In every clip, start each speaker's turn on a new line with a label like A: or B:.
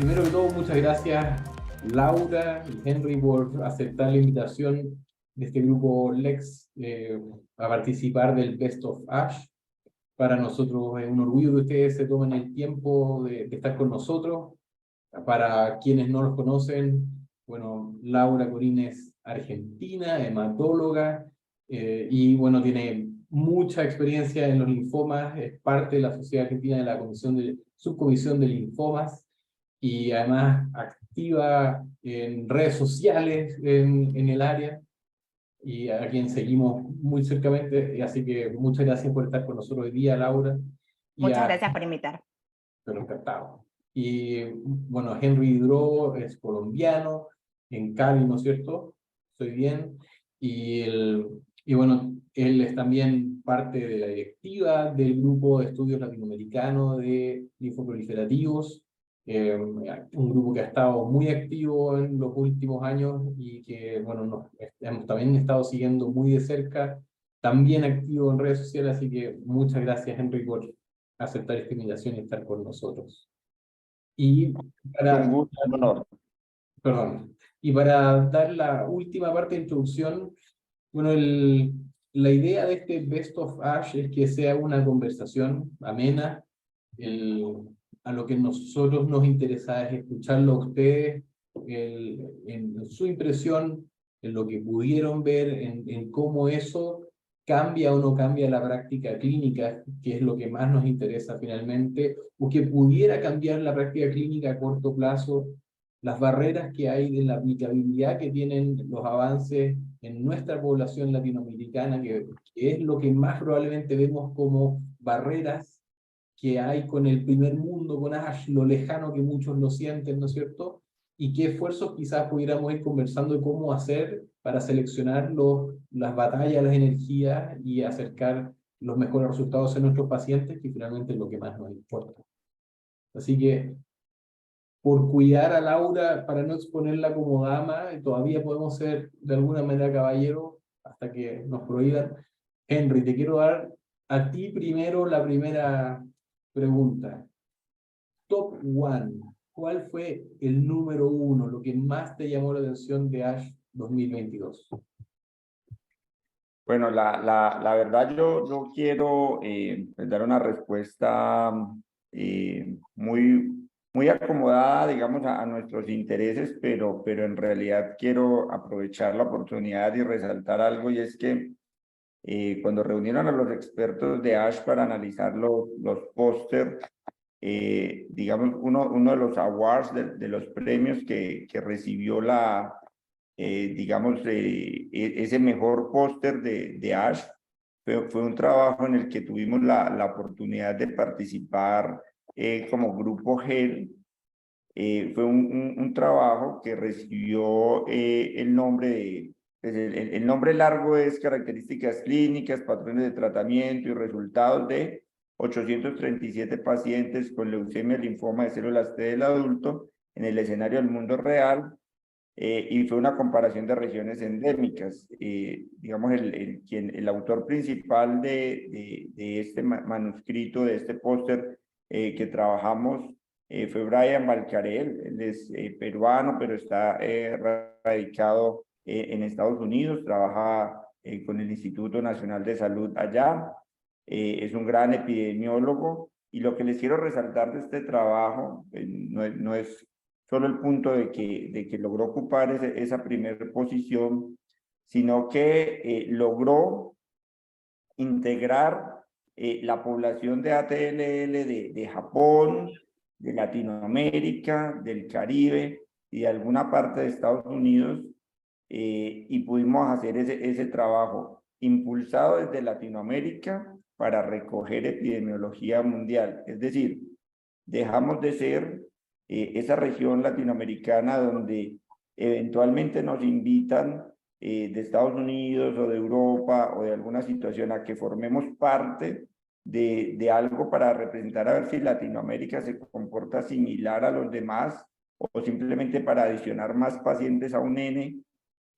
A: primero que todo, muchas gracias Laura y Henry por aceptar la invitación de este grupo Lex a participar del Best of Ash. Para nosotros es un orgullo que ustedes se tomen el tiempo de estar con nosotros. Para quienes no los conocen, bueno, Laura Corín es argentina, hematóloga, y bueno, tiene mucha experiencia en los linfomas, es parte de la Sociedad Argentina de la Subcomisión de Linfomas, y además activa en redes sociales en el área, y a quien seguimos muy cercamente, así que muchas gracias por estar con nosotros hoy día, Laura. Y
B: Muchas
A: a
B: gracias por invitar.
A: pero encantado. Y bueno, Henry Hidro es colombiano, en Cali, ¿no es cierto? Estoy bien. Y bueno, él es también parte de la directiva del Grupo de Estudios Latinoamericanos de Linfoproliferativos, un grupo que ha estado muy activo en los últimos años y que, bueno, hemos también estado siguiendo muy de cerca, también activo en redes sociales, así que muchas gracias, Henry, por aceptar esta invitación y estar con nosotros. Y
C: Un
A: para,
C: gusto, un honor.
A: perdón, y para dar la última parte de introducción, bueno, la idea de este Best of Ash es que sea una conversación amena. A lo que nosotros nos interesa es escucharlo a ustedes, en su impresión, en lo que pudieron ver, en cómo eso cambia o no cambia la práctica clínica, que es lo que más nos interesa finalmente, o que pudiera cambiar la práctica clínica a corto plazo, las barreras que hay de la aplicabilidad que tienen los avances en nuestra población latinoamericana, que es lo que más probablemente vemos como barreras que hay con el primer mundo, con Ash, lo lejano que muchos lo sienten, ¿no es cierto? Y qué esfuerzos quizás pudiéramos ir conversando de cómo hacer para seleccionar las batallas, las energías y acercar los mejores resultados en nuestros pacientes, que finalmente es lo que más nos importa. Así que, por cuidar a Laura, para no exponerla como dama, todavía podemos ser de alguna manera caballeros hasta que nos prohíban. Henry, te quiero dar a ti primero la primera pregunta. Top one. ¿Cuál fue el número uno, lo que más te llamó la atención de Ash 2022?
C: Bueno, la verdad yo quiero dar una respuesta muy acomodada, digamos, a nuestros intereses, pero en realidad quiero aprovechar la oportunidad y resaltar algo, y es que cuando reunieron a los expertos de ASH para analizar los póster, digamos, uno de los awards, de los premios que recibió ese mejor póster de ASH, fue un trabajo en el que tuvimos la oportunidad de participar como grupo GEL. Fue un trabajo que recibió el nombre de, pues el nombre largo es Características Clínicas, Patrones de Tratamiento y Resultados de 837 pacientes con leucemia linfoma de células T del adulto en el escenario del mundo real, y fue una comparación de regiones endémicas. Digamos, el autor principal de este manuscrito, de este póster que trabajamos, fue Brian Balcarel. Él es peruano, pero está radicado en Estados Unidos, trabaja con el Instituto Nacional de Salud allá, es un gran epidemiólogo, y lo que les quiero resaltar de este trabajo no es solo el punto de que logró ocupar esa primera posición, sino que logró integrar la población de ATLL de Japón, de Latinoamérica, del Caribe y de alguna parte de Estados Unidos, y pudimos hacer ese trabajo impulsado desde Latinoamérica para recoger epidemiología mundial. Es decir, dejamos de ser esa región latinoamericana donde eventualmente nos invitan de Estados Unidos o de Europa o de alguna situación a que formemos parte de algo para representar a ver si Latinoamérica se comporta similar a los demás, o simplemente para adicionar más pacientes a un N,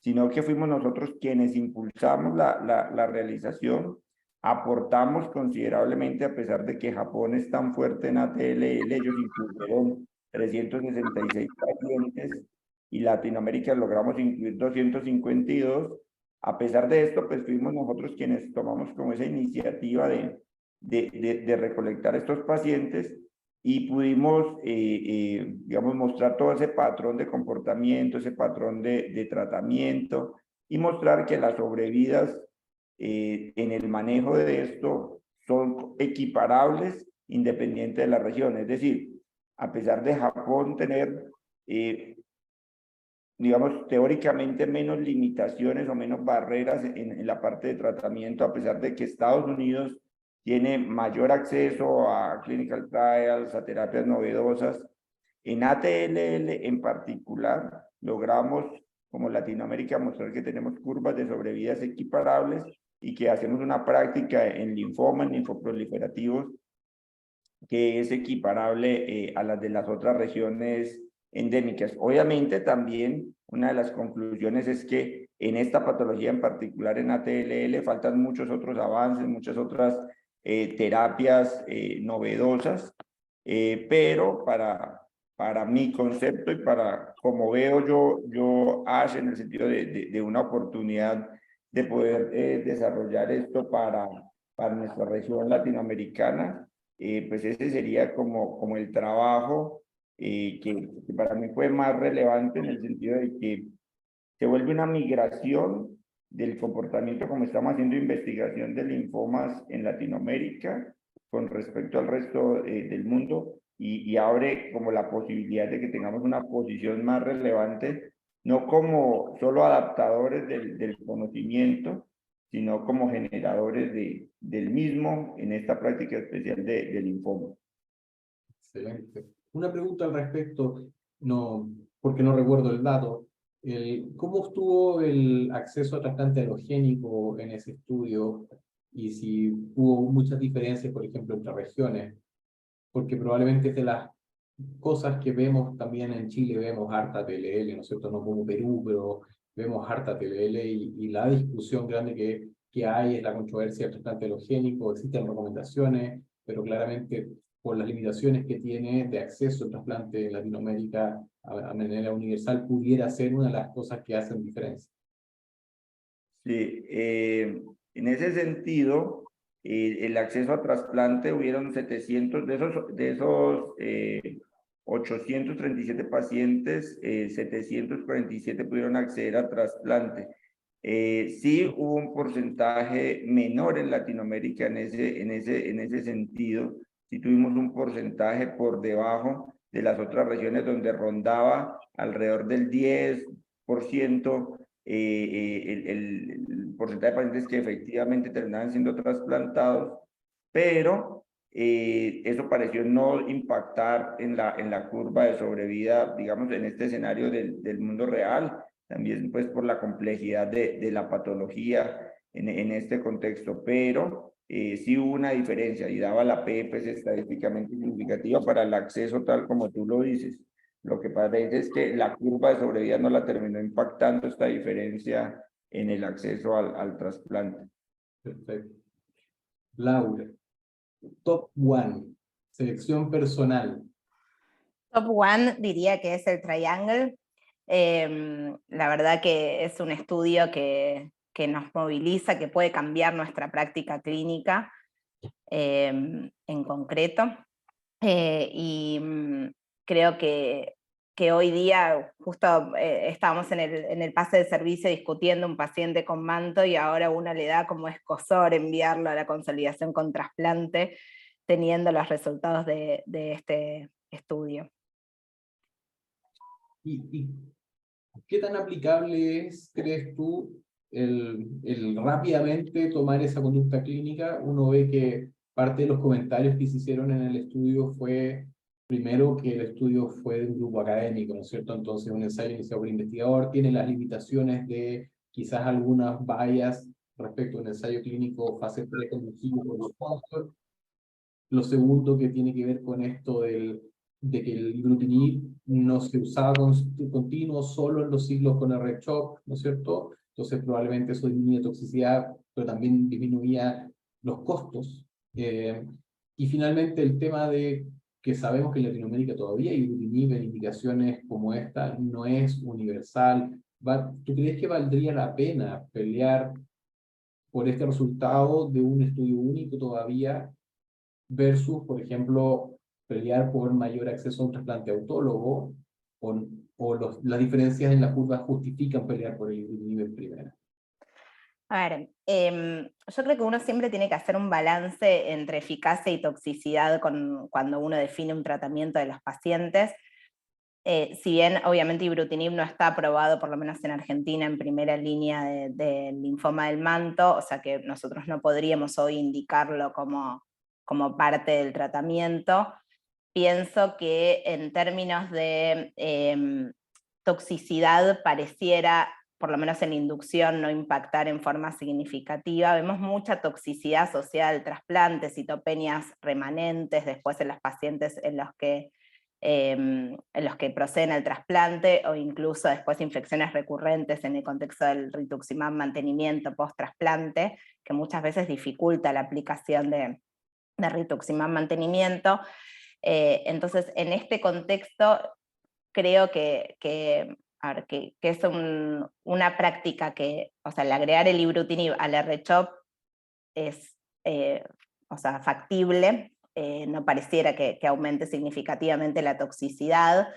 C: sino que fuimos nosotros quienes impulsamos la realización, aportamos considerablemente, a pesar de que Japón es tan fuerte en ATLL, ellos incluyeron 366 pacientes y Latinoamérica logramos incluir 252. A pesar de esto, pues fuimos nosotros quienes tomamos como esa iniciativa de recolectar estos pacientes y pudimos, digamos, mostrar todo ese patrón de comportamiento, ese patrón de tratamiento y mostrar que las sobrevidas en el manejo de esto son equiparables independiente de la región. Es decir, a pesar de Japón tener, digamos, teóricamente menos limitaciones o menos barreras en la parte de tratamiento, a pesar de que Estados Unidos tiene mayor acceso a clinical trials, a terapias novedosas, en ATLL en particular logramos como Latinoamérica mostrar que tenemos curvas de sobrevidas equiparables y que hacemos una práctica en linfoma, en linfoproliferativos, que es equiparable a las de las otras regiones endémicas. Obviamente también una de las conclusiones es que en esta patología en particular en ATLL faltan muchos otros avances, muchas otras terapias novedosas, pero para mi concepto y para como veo yo ASH en el sentido de una oportunidad de poder desarrollar esto para nuestra región latinoamericana, pues ese sería como el trabajo que para mí fue más relevante en el sentido de que se vuelve una migración del comportamiento como estamos haciendo investigación de linfomas en Latinoamérica con respecto al resto del mundo y abre como la posibilidad de que tengamos una posición más relevante, no como solo adaptadores del conocimiento, sino como generadores del mismo en esta práctica especial de linfoma.
A: Excelente. Una pregunta al respecto, no, porque no recuerdo el dato. ¿Cómo estuvo el acceso a trasplante alogénico en ese estudio? Y si hubo muchas diferencias, por ejemplo, entre regiones, porque probablemente es de las cosas que vemos también en Chile, vemos harta TLL, ¿no es cierto? No como Perú, pero vemos harta TLL y la discusión grande que hay es la controversia del trasplante alogénico, existen recomendaciones, pero claramente por las limitaciones que tiene de acceso al trasplante en Latinoamérica a manera universal, pudiera ser una de las cosas que hacen diferencia.
C: Sí, en ese sentido, el acceso a trasplante hubieron 700, de esos 837 pacientes, 747 pudieron acceder a trasplante. Sí hubo un porcentaje menor en Latinoamérica en ese sentido. Sí tuvimos un porcentaje por debajo de las otras regiones donde rondaba alrededor del 10%. El porcentaje de pacientes que efectivamente terminaban siendo trasplantados, pero eso pareció no impactar en la curva de sobrevida, digamos, en este escenario del mundo real, también pues por la complejidad de la patología en este contexto, pero sí hubo una diferencia y daba la P pues estadísticamente significativa para el acceso tal como tú lo dices. Lo que parece es que la curva de sobrevida no la terminó impactando esta diferencia en el acceso al trasplante.
A: Perfecto. Laura, top one, selección personal.
B: Top one diría que es el Triangle. La verdad que es un estudio que nos moviliza, que puede cambiar nuestra práctica clínica en concreto. Creo que hoy día, justo estábamos en el pase de servicio discutiendo un paciente con manto y ahora uno le da como escozor enviarlo a la consolidación con trasplante, teniendo los resultados de este estudio.
A: ¿Y qué tan aplicable es, crees tú, el rápidamente tomar esa conducta clínica? Uno ve que parte de los comentarios que se hicieron en el estudio fue, primero, que el estudio fue de un grupo académico, ¿no es cierto? Entonces, un ensayo iniciado por investigador tiene las limitaciones de quizás algunas vallas respecto a un ensayo clínico fase 3 conducido por los sponsors. Lo segundo que tiene que ver con esto de que el ibrutinib no se usaba continuo solo en los ciclos con R-CHOP, ¿no es cierto? Entonces probablemente eso disminuía toxicidad, pero también disminuía los costos. Y finalmente el tema de que sabemos que en Latinoamérica todavía ibrutinib en indicaciones como esta no es universal. ¿Tú crees que valdría la pena pelear por este resultado de un estudio único todavía versus, por ejemplo, pelear por mayor acceso a un trasplante autólogo, las diferencias en la curva justifican pelear por el ibrutinib en primera?
B: A ver, yo creo que uno siempre tiene que hacer un balance entre eficacia y toxicidad cuando uno define un tratamiento de los pacientes. Si bien obviamente ibrutinib no está aprobado, por lo menos en Argentina, en primera línea de linfoma del manto, o sea que nosotros no podríamos hoy indicarlo como parte del tratamiento, pienso que en términos de toxicidad pareciera, por lo menos en inducción, no impactar en forma significativa. Vemos mucha toxicidad asociada al trasplante, citopenias remanentes, después en los pacientes en los que proceden al trasplante, o incluso después infecciones recurrentes en el contexto del rituximab mantenimiento post-trasplante, que muchas veces dificulta la aplicación de rituximab mantenimiento. Entonces, en este contexto, creo que es una práctica que, o sea, el agregar el ibrutinib al R-CHOP es factible, no pareciera que aumente significativamente la toxicidad.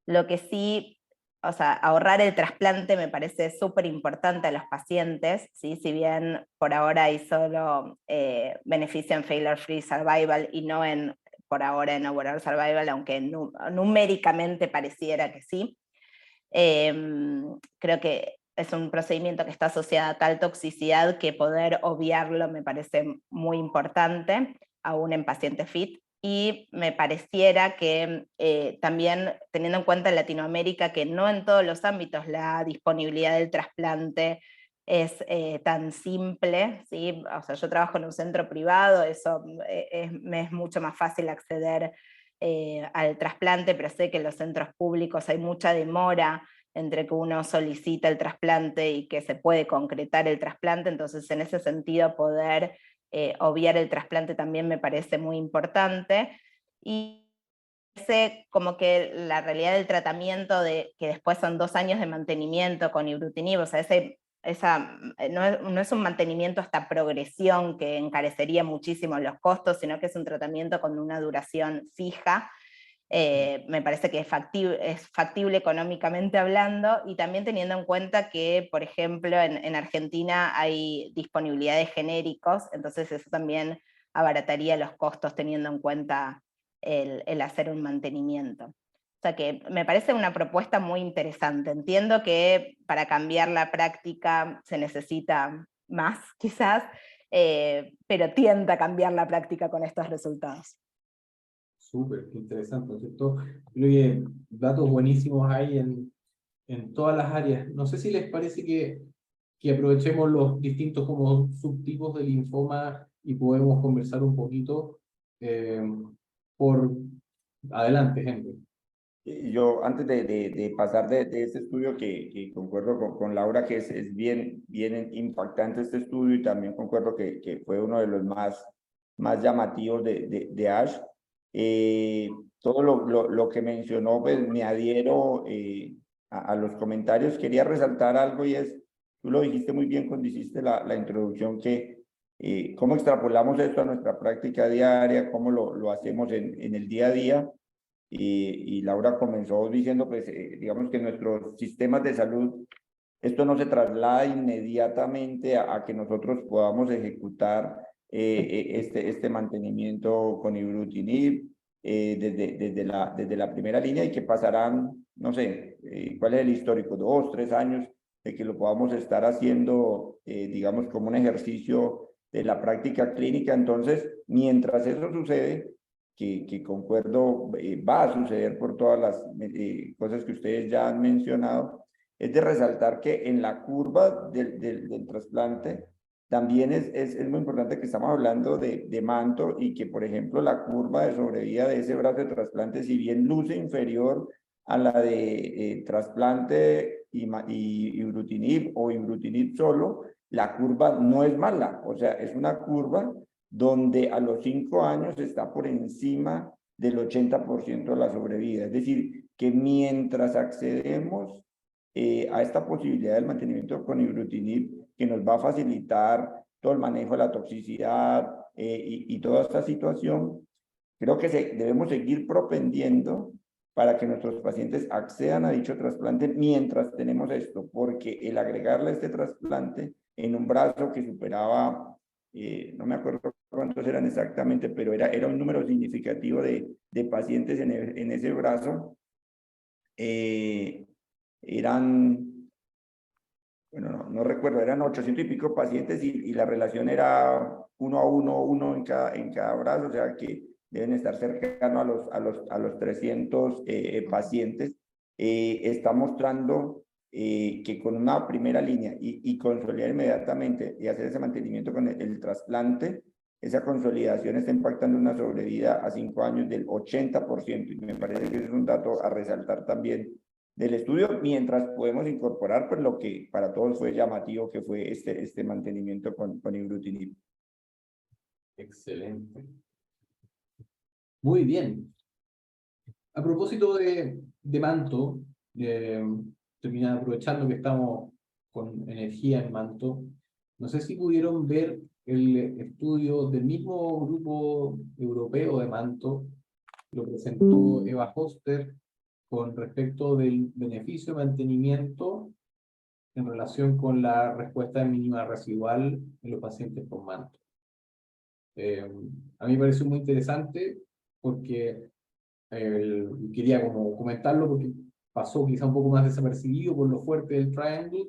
B: Lo que sí, o sea, ahorrar el trasplante me parece súper importante a los pacientes, ¿sí? Si bien por ahora hay solo beneficio en failure free survival y no por ahora en overall survival, aunque numéricamente pareciera que sí. Creo que es un procedimiento que está asociado a tal toxicidad que poder obviarlo me parece muy importante, aún en pacientes fit. Y me pareciera que también, teniendo en cuenta en Latinoamérica que no en todos los ámbitos la disponibilidad del trasplante es tan simple, ¿sí? O sea, yo trabajo en un centro privado, eso me es mucho más fácil acceder al trasplante, pero sé que en los centros públicos hay mucha demora entre que uno solicita el trasplante y que se puede concretar el trasplante, entonces en ese sentido poder obviar el trasplante también me parece muy importante. Y como que la realidad del tratamiento, que después son 2 años de mantenimiento con ibrutinib, o sea, no es un mantenimiento hasta progresión que encarecería muchísimo los costos, sino que es un tratamiento con una duración fija. Me parece que es factible económicamente hablando, y también teniendo en cuenta que, por ejemplo, en Argentina hay disponibilidad de genéricos, entonces eso también abarataría los costos teniendo en cuenta el hacer un mantenimiento. O sea que me parece una propuesta muy interesante. Entiendo que para cambiar la práctica se necesita más, quizás, pero tiende a cambiar la práctica con estos resultados.
A: Súper, qué interesante, ¿no es cierto? Creo que datos buenísimos hay en todas las áreas. No sé si les parece que aprovechemos los distintos como subtipos de linfoma y podemos conversar un poquito por adelante, Henry.
C: Yo, antes de pasar de este estudio, que concuerdo con Laura, que es bien impactante este estudio, y también concuerdo que fue uno de los más llamativos de ASH. Todo lo que mencionó, pues me adhiero a los comentarios. Quería resaltar algo, y es, tú lo dijiste muy bien cuando hiciste la introducción, que cómo extrapolamos esto a nuestra práctica diaria, cómo lo hacemos en el día a día. Y Laura comenzó diciendo, pues, digamos que en nuestros sistemas de salud esto no se traslada inmediatamente a que nosotros podamos ejecutar este mantenimiento con ibrutinib desde la primera línea, y que pasarán, no sé, cuál es el histórico, 2, 3 años de que lo podamos estar haciendo, digamos, como un ejercicio de la práctica clínica. Entonces, mientras eso sucede, que concuerdo, va a suceder por todas las cosas que ustedes ya han mencionado, es de resaltar que en la curva del trasplante también es muy importante que estamos hablando de manto, y que, por ejemplo, la curva de sobrevida de ese brazo de trasplante, si bien luce inferior a la de trasplante y ibrutinib o ibrutinib solo, la curva no es mala. O sea, es una curva donde a los 5 años está por encima del 80% de la sobrevida. Es decir, que mientras accedemos a esta posibilidad del mantenimiento con ibrutinib, que nos va a facilitar todo el manejo de la toxicidad y toda esta situación, creo que debemos seguir propendiendo para que nuestros pacientes accedan a dicho trasplante mientras tenemos esto, porque el agregarle este trasplante en un brazo que superaba, no me acuerdo cuántos eran exactamente, pero era un número significativo de pacientes en ese brazo, eran, bueno, no recuerdo, eran 800 y pico pacientes y la relación era 1 a 1, uno en cada brazo, o sea que deben estar cercanos a los 300 pacientes. Está mostrando que con una primera línea y consolidar inmediatamente y hacer ese mantenimiento con el trasplante, esa consolidación está impactando una sobrevida a 5 años del 80%, y me parece que es un dato a resaltar también del estudio, mientras podemos incorporar pues lo que para todos fue llamativo, que fue este mantenimiento con ibrutinib.
A: Excelente. Muy bien. A propósito de manto, terminando aprovechando que estamos con energía en manto, no sé si pudieron ver el estudio del mismo grupo europeo de manto, lo presentó Eva Hoster con respecto del beneficio de mantenimiento en relación con la respuesta mínima residual en los pacientes con manto. A mí me pareció muy interesante porque quería como comentarlo porque pasó quizá un poco más desapercibido por lo fuerte del triangle,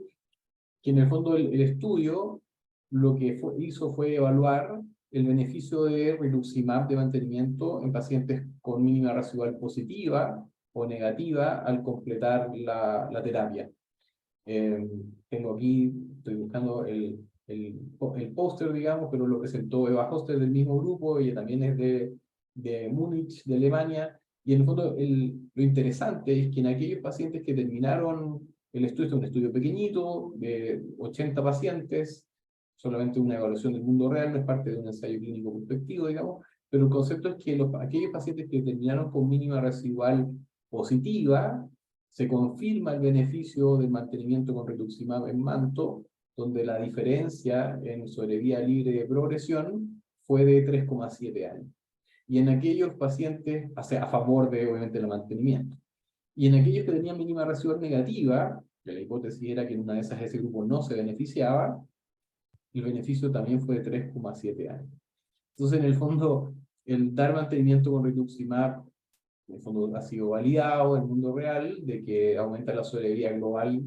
A: que en el fondo el estudio lo que hizo fue evaluar el beneficio de rituximab de mantenimiento en pacientes con mínima residual positiva o negativa al completar la terapia. Tengo aquí, estoy buscando el póster, digamos, pero lo presentó Eva Hoster del mismo grupo, ella también es de Múnich, de Alemania, y en el fondo lo interesante es que en aquellos pacientes que terminaron el estudio, este es un estudio pequeñito, de 80 pacientes, solamente una evaluación del mundo real, no es parte de un ensayo clínico prospectivo, digamos, pero el concepto es que aquellos pacientes que terminaron con mínima residual positiva, se confirma el beneficio del mantenimiento con rituximab en manto, donde la diferencia en sobrevida libre de progresión fue de 3,7 años. Y en aquellos pacientes, o sea, a favor de, obviamente, el mantenimiento. Y en aquellos que tenían mínima residual negativa, que la hipótesis era que en una de esas ese grupo no se beneficiaba, el beneficio también fue de 3,7 años. Entonces, en el fondo, el dar mantenimiento con rituximab en el fondo ha sido validado en el mundo real, de que aumenta la sobrevida global,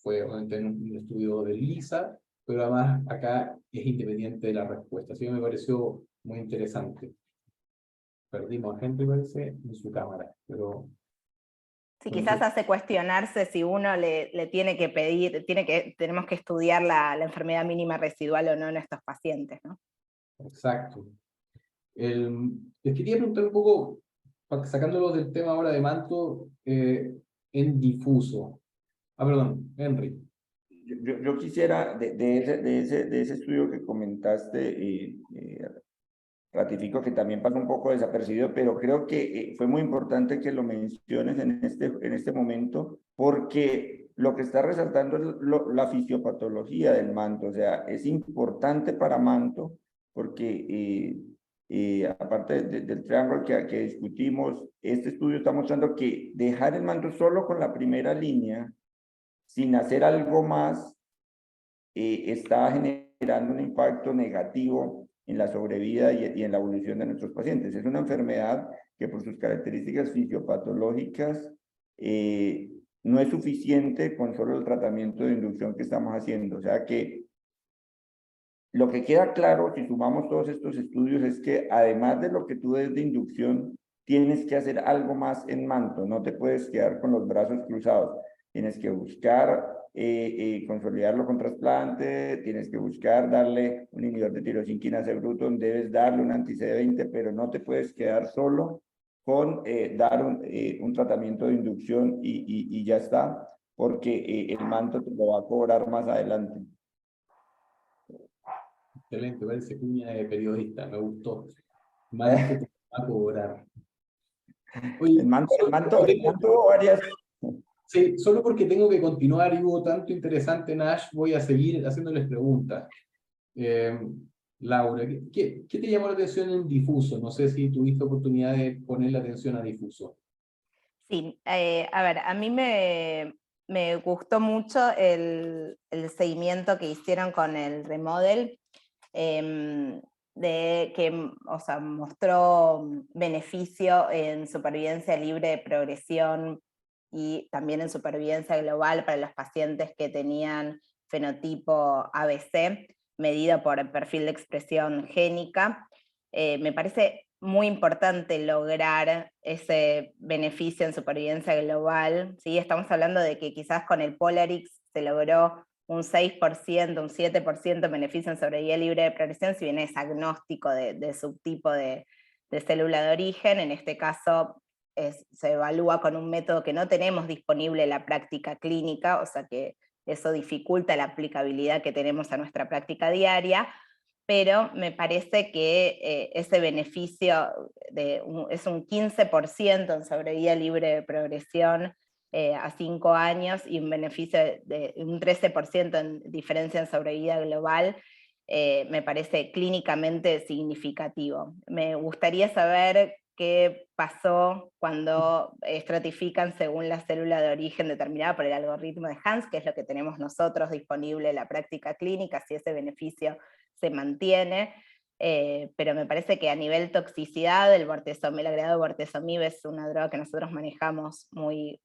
A: fue obviamente en un estudio del LISA, pero además acá es independiente de la respuesta. Así que me pareció muy interesante. Perdimos a Henry, parece, en su cámara, pero...
B: Sí, quizás hace cuestionarse si uno le tiene que pedir, tenemos que estudiar la enfermedad mínima residual o no en estos pacientes, ¿no?
A: Exacto. Les quería preguntar un poco, sacándolos del tema ahora de manto, en difuso. Perdón, Henry.
C: Yo quisiera, de ese estudio que comentaste, ratifico que también pasó un poco desapercibido, pero creo que fue muy importante que lo menciones en este momento, porque lo que está resaltando es la fisiopatología del manto. O sea, es importante para manto, porque aparte del triángulo que discutimos, este estudio está mostrando que dejar el manto solo con la primera línea, sin hacer algo más, está generando un impacto negativo en la sobrevida y en la evolución de nuestros pacientes. Es una enfermedad que por sus características fisiopatológicas no es suficiente con solo el tratamiento de inducción que estamos haciendo. O sea que lo que queda claro, si sumamos todos estos estudios, es que además de lo que tú des de inducción, tienes que hacer algo más en manto. No te puedes quedar con los brazos cruzados. Tienes que buscar consolidarlo con trasplante, tienes que buscar darle un inhibidor de tirosinquinasa Bruton, debes darle un anti-CD20, pero no te puedes quedar solo con dar un tratamiento de inducción y ya está, porque el manto te lo va a cobrar más adelante.
A: Excelente, parece cuña de periodista, me gustó. Manto te va a cobrar. Oye,
C: El manto varias.
A: sí, solo porque tengo que continuar y hubo tanto interesante en Ash, voy a seguir haciéndoles preguntas. Eh, Laura, ¿qué te llamó la atención en Difuso? No sé si tuviste oportunidad de ponerle atención a Difuso.
B: Sí, a ver, a mí me gustó mucho el seguimiento que hicieron con el remodel, de que, o sea, mostró beneficio en supervivencia libre de progresión y también en supervivencia global para los pacientes que tenían fenotipo ABC, medido por el perfil de expresión génica. Me parece muy importante lograr ese beneficio en supervivencia global, ¿sí? Estamos hablando de que quizás con el Polarix se logró un 6%, un 7% beneficio en sobrevida libre de progresión, si bien es agnóstico de subtipo de célula de origen. En este caso se evalúa con un método que no tenemos disponible en la práctica clínica, o sea que eso dificulta la aplicabilidad que tenemos a nuestra práctica diaria, pero me parece que ese beneficio es un 15% en sobrevida libre de progresión a 5 años y un beneficio de un 13% en diferencia en sobrevida global, me parece clínicamente significativo. Me gustaría saber qué pasó cuando estratifican según la célula de origen determinada por el algoritmo de Hans, que es lo que tenemos nosotros disponible en la práctica clínica, si ese beneficio se mantiene, pero me parece que a nivel toxicidad el agregado bortezomib es una droga que nosotros manejamos muy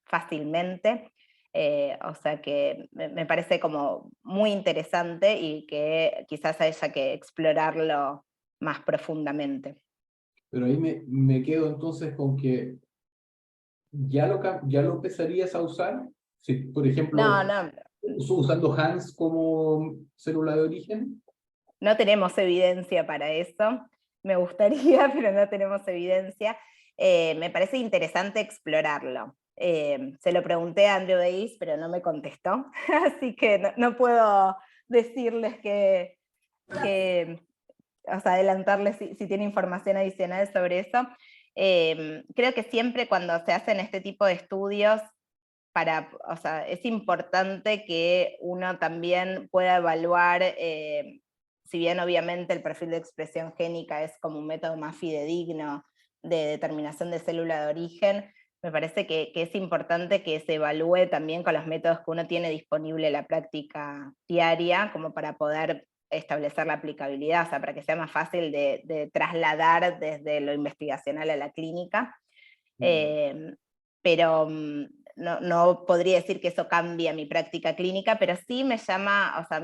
B: fácilmente, o sea que me parece como muy interesante y que quizás haya que explorarlo más profundamente.
A: Pero ahí me quedo entonces con que ya lo empezarías a usar. Si, por
B: No,
A: ejemplo,
B: no,
A: usando Hans como célula de origen.
B: no tenemos evidencia para eso. Me gustaría, pero no tenemos evidencia. Me parece interesante explorarlo. Se lo pregunté a Andrew Davis, pero no me contestó, así que no puedo decirles o sea, adelantarles si tiene información adicional sobre eso. Creo que siempre cuando se hacen este tipo de estudios, o sea, es importante que uno también pueda evaluar, si bien obviamente el perfil de expresión génica es como un método más fidedigno de determinación de célula de origen, me parece que es importante que se evalúe también con los métodos que uno tiene disponible en la práctica diaria, como para poder establecer la aplicabilidad, o sea, para que sea más fácil de trasladar desde lo investigacional a la clínica. Pero no podría decir que eso cambia mi práctica clínica, pero sí me llama, o sea,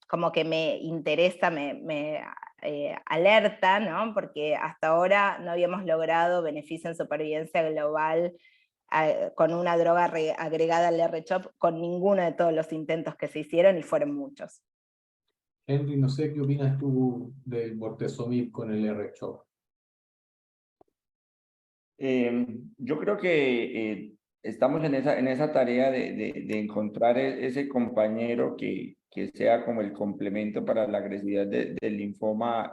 B: como que me interesa, me alerta, ¿no? Porque hasta ahora no habíamos logrado beneficio en supervivencia global con una droga agregada al R-CHOP con ninguno de todos los intentos que se hicieron, y fueron muchos.
A: Henry, no sé qué opinas tú del bortezomib con el R-CHOP.
C: Yo creo que estamos en esa tarea de encontrar ese compañero que sea como el complemento para la agresividad del linfoma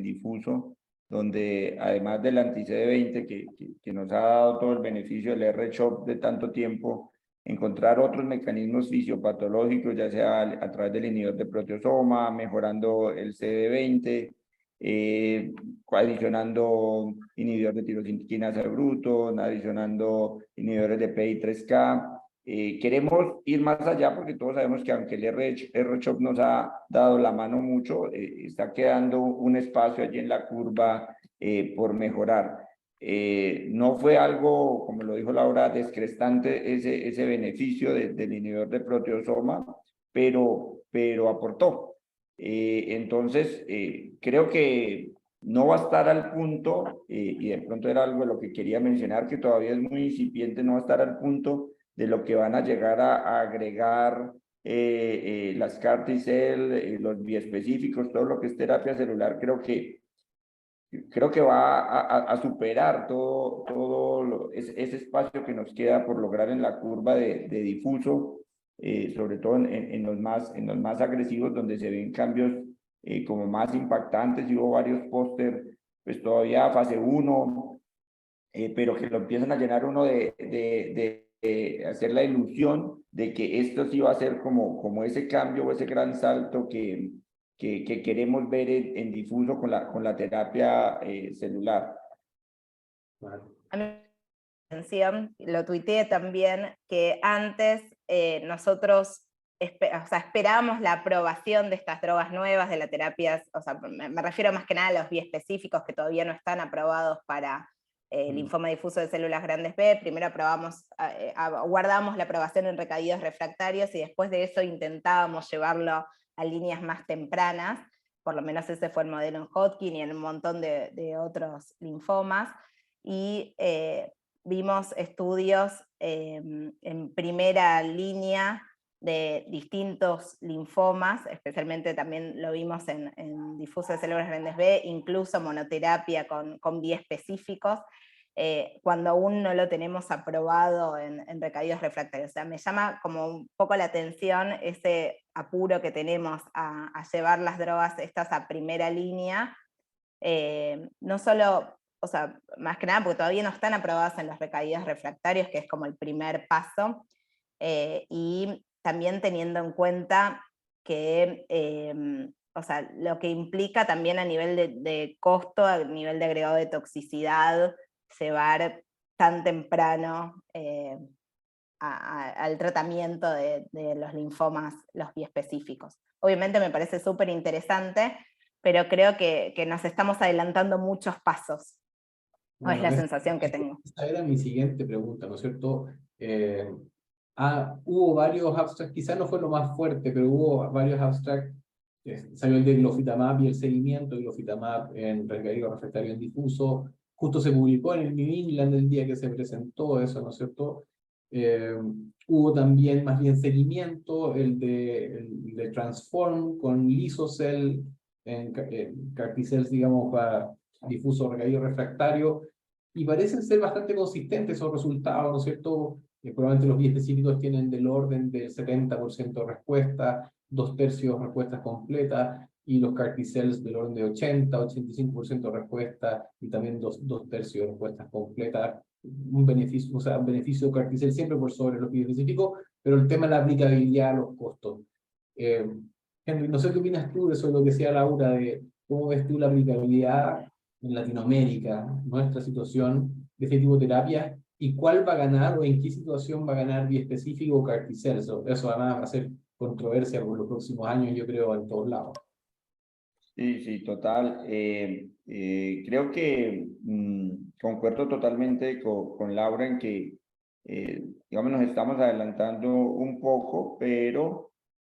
C: difuso, donde además del anti-CD20 que nos ha dado todo el beneficio del R-CHOP de tanto tiempo, encontrar otros mecanismos fisiopatológicos, ya sea a través del inhibidor de proteasoma, mejorando el CD20, adicionando inhibidores de tirosina bruto, adicionando inhibidores de PI3K. Queremos ir más allá porque todos sabemos que aunque el R-CHOP nos ha dado la mano mucho, está quedando un espacio allí en la curva por mejorar. No fue algo, como lo dijo Laura, descrestante ese beneficio del inhibidor de proteasoma, pero aportó. Entonces, creo que no va a estar al punto, y de pronto era algo de lo que quería mencionar, que todavía es muy incipiente, no va a estar al punto de lo que van a llegar a agregar las CAR T-cell, los biespecíficos, todo lo que es terapia celular. Creo que va a superar todo ese espacio que nos queda por lograr en la curva de difuso, sobre todo en los más agresivos, donde se ven cambios como más impactantes, y hubo varios póster, pues todavía fase 1, pero que lo empiezan a llenar uno de hacer la ilusión de que esto sí va a ser como ese cambio o ese gran salto que queremos ver en difuso con la terapia celular.
B: A mí atención, lo tuiteé también, que antes nosotros esperábamos la aprobación de estas drogas nuevas, de las terapias, o sea, me refiero más que nada a los biespecíficos que todavía no están aprobados para linfoma difuso de células grandes B. Primero guardamos la aprobación en recaídos refractarios y después de eso intentábamos llevarlo a líneas más tempranas, por lo menos ese fue el modelo en Hodgkin y en un montón de otros linfomas, y vimos estudios en primera línea de distintos linfomas, especialmente también lo vimos en difuso de células grandes B, incluso monoterapia con biespecíficos, cuando aún no lo tenemos aprobado en recaídos refractarios. O sea, me llama como un poco la atención ese apuro que tenemos a llevar las drogas estas a primera línea, no solo, o sea, más que nada porque todavía no están aprobadas en los recaídos refractarios, que es como el primer paso, y también teniendo en cuenta que, o sea, lo que implica también a nivel de costo, a nivel de agregado de toxicidad, llevar tan temprano al tratamiento de los linfomas, los biespecíficos. Obviamente me parece súper interesante, pero creo que nos estamos adelantando muchos pasos.
A: Bueno,
B: Es la sensación que tengo.
A: Esa era mi siguiente pregunta, ¿no es cierto? Hubo varios abstracts, quizás no fue lo más fuerte, pero hubo varios abstracts. Salió el de glofitamab y el seguimiento de glofitamab en recaído refractario en difuso. Justo se publicó en el New England el día que se presentó eso, ¿no es cierto? Hubo también más bien seguimiento, el de Transform con Lisocell en CAR-T-cells, digamos, para difuso recaído refractario, y parecen ser bastante consistentes esos resultados, ¿no es cierto? Probablemente los biespecíficos tienen del orden del 70% de respuesta, 2/3 respuestas completas, y los CAR-T-cells del orden de 80-85% de respuesta, y también 2/3 de respuestas completas. Un beneficio, o sea, un beneficio de CAR-T-cell siempre por sobre los biespecíficos, pero el tema de la aplicabilidad, los costos. Henry, no sé qué opinas tú de eso, de lo que decía Laura, de cómo ves tú la aplicabilidad en Latinoamérica, nuestra situación de este tipo de terapia, y cuál va a ganar o en qué situación va a ganar biespecífico o CAR-T-cell. Eso además va a ser controversia por los próximos años, yo creo, en todos lados.
C: Sí, sí, total. Creo que concuerdo totalmente con Laura en que, digamos, nos estamos adelantando un poco, pero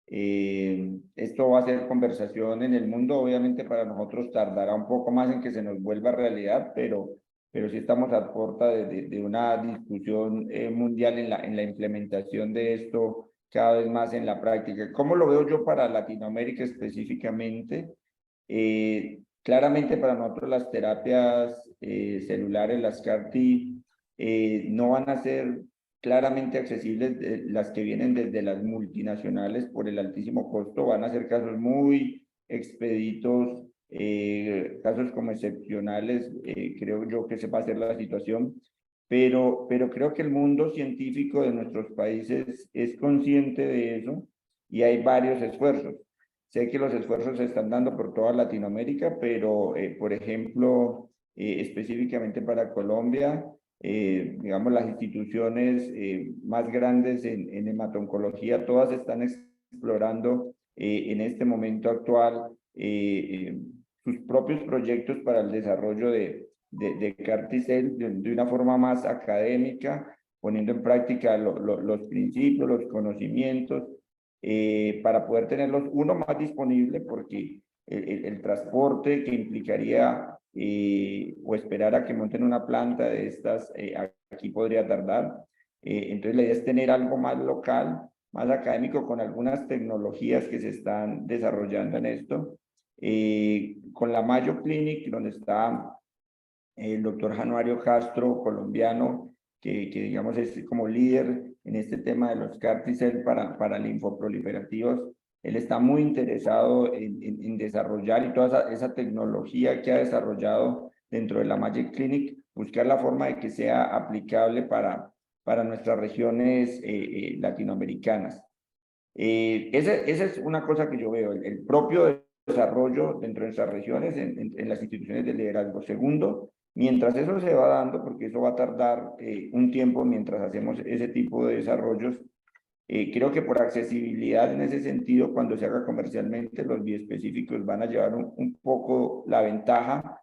C: esto va a ser conversación en el mundo. Obviamente para nosotros tardará un poco más en que se nos vuelva realidad, pero sí estamos a puerta de una discusión mundial en la implementación de esto cada vez más en la práctica. ¿Cómo lo veo yo para Latinoamérica específicamente? Claramente para nosotros las terapias celulares, las CAR-T, no van a ser claramente accesibles las que vienen desde las multinacionales por el altísimo costo, van a ser casos muy expeditos, casos como excepcionales, creo yo que se va a hacer la situación, pero creo que el mundo científico de nuestros países es consciente de eso y hay varios esfuerzos. Sé que los esfuerzos se están dando por toda Latinoamérica, pero, por ejemplo, específicamente para Colombia, digamos, las instituciones más grandes en hematoncología, todas están explorando en este momento actual sus propios proyectos para el desarrollo de CAR-T-cell de una forma más académica, poniendo en práctica los principios, los conocimientos, para poder tenerlos uno más disponible, porque el transporte que implicaría o esperar a que monten una planta de estas aquí podría tardar. Entonces la idea es tener algo más local, más académico, con algunas tecnologías que se están desarrollando en esto. Con la Mayo Clinic, donde está el doctor Januario Castro, colombiano, que digamos es como líder en este tema de los CAR-T-cell para linfoproliferativos. Él está muy interesado en desarrollar, y toda esa tecnología que ha desarrollado dentro de la Magic Clinic, buscar la forma de que sea aplicable para nuestras regiones latinoamericanas. Esa es una cosa que yo veo, el propio desarrollo dentro de nuestras regiones en las instituciones de liderazgo. Segundo, mientras eso se va dando, porque eso va a tardar un tiempo mientras hacemos ese tipo de desarrollos, creo que por accesibilidad en ese sentido, cuando se haga comercialmente, los biespecíficos van a llevar un poco la ventaja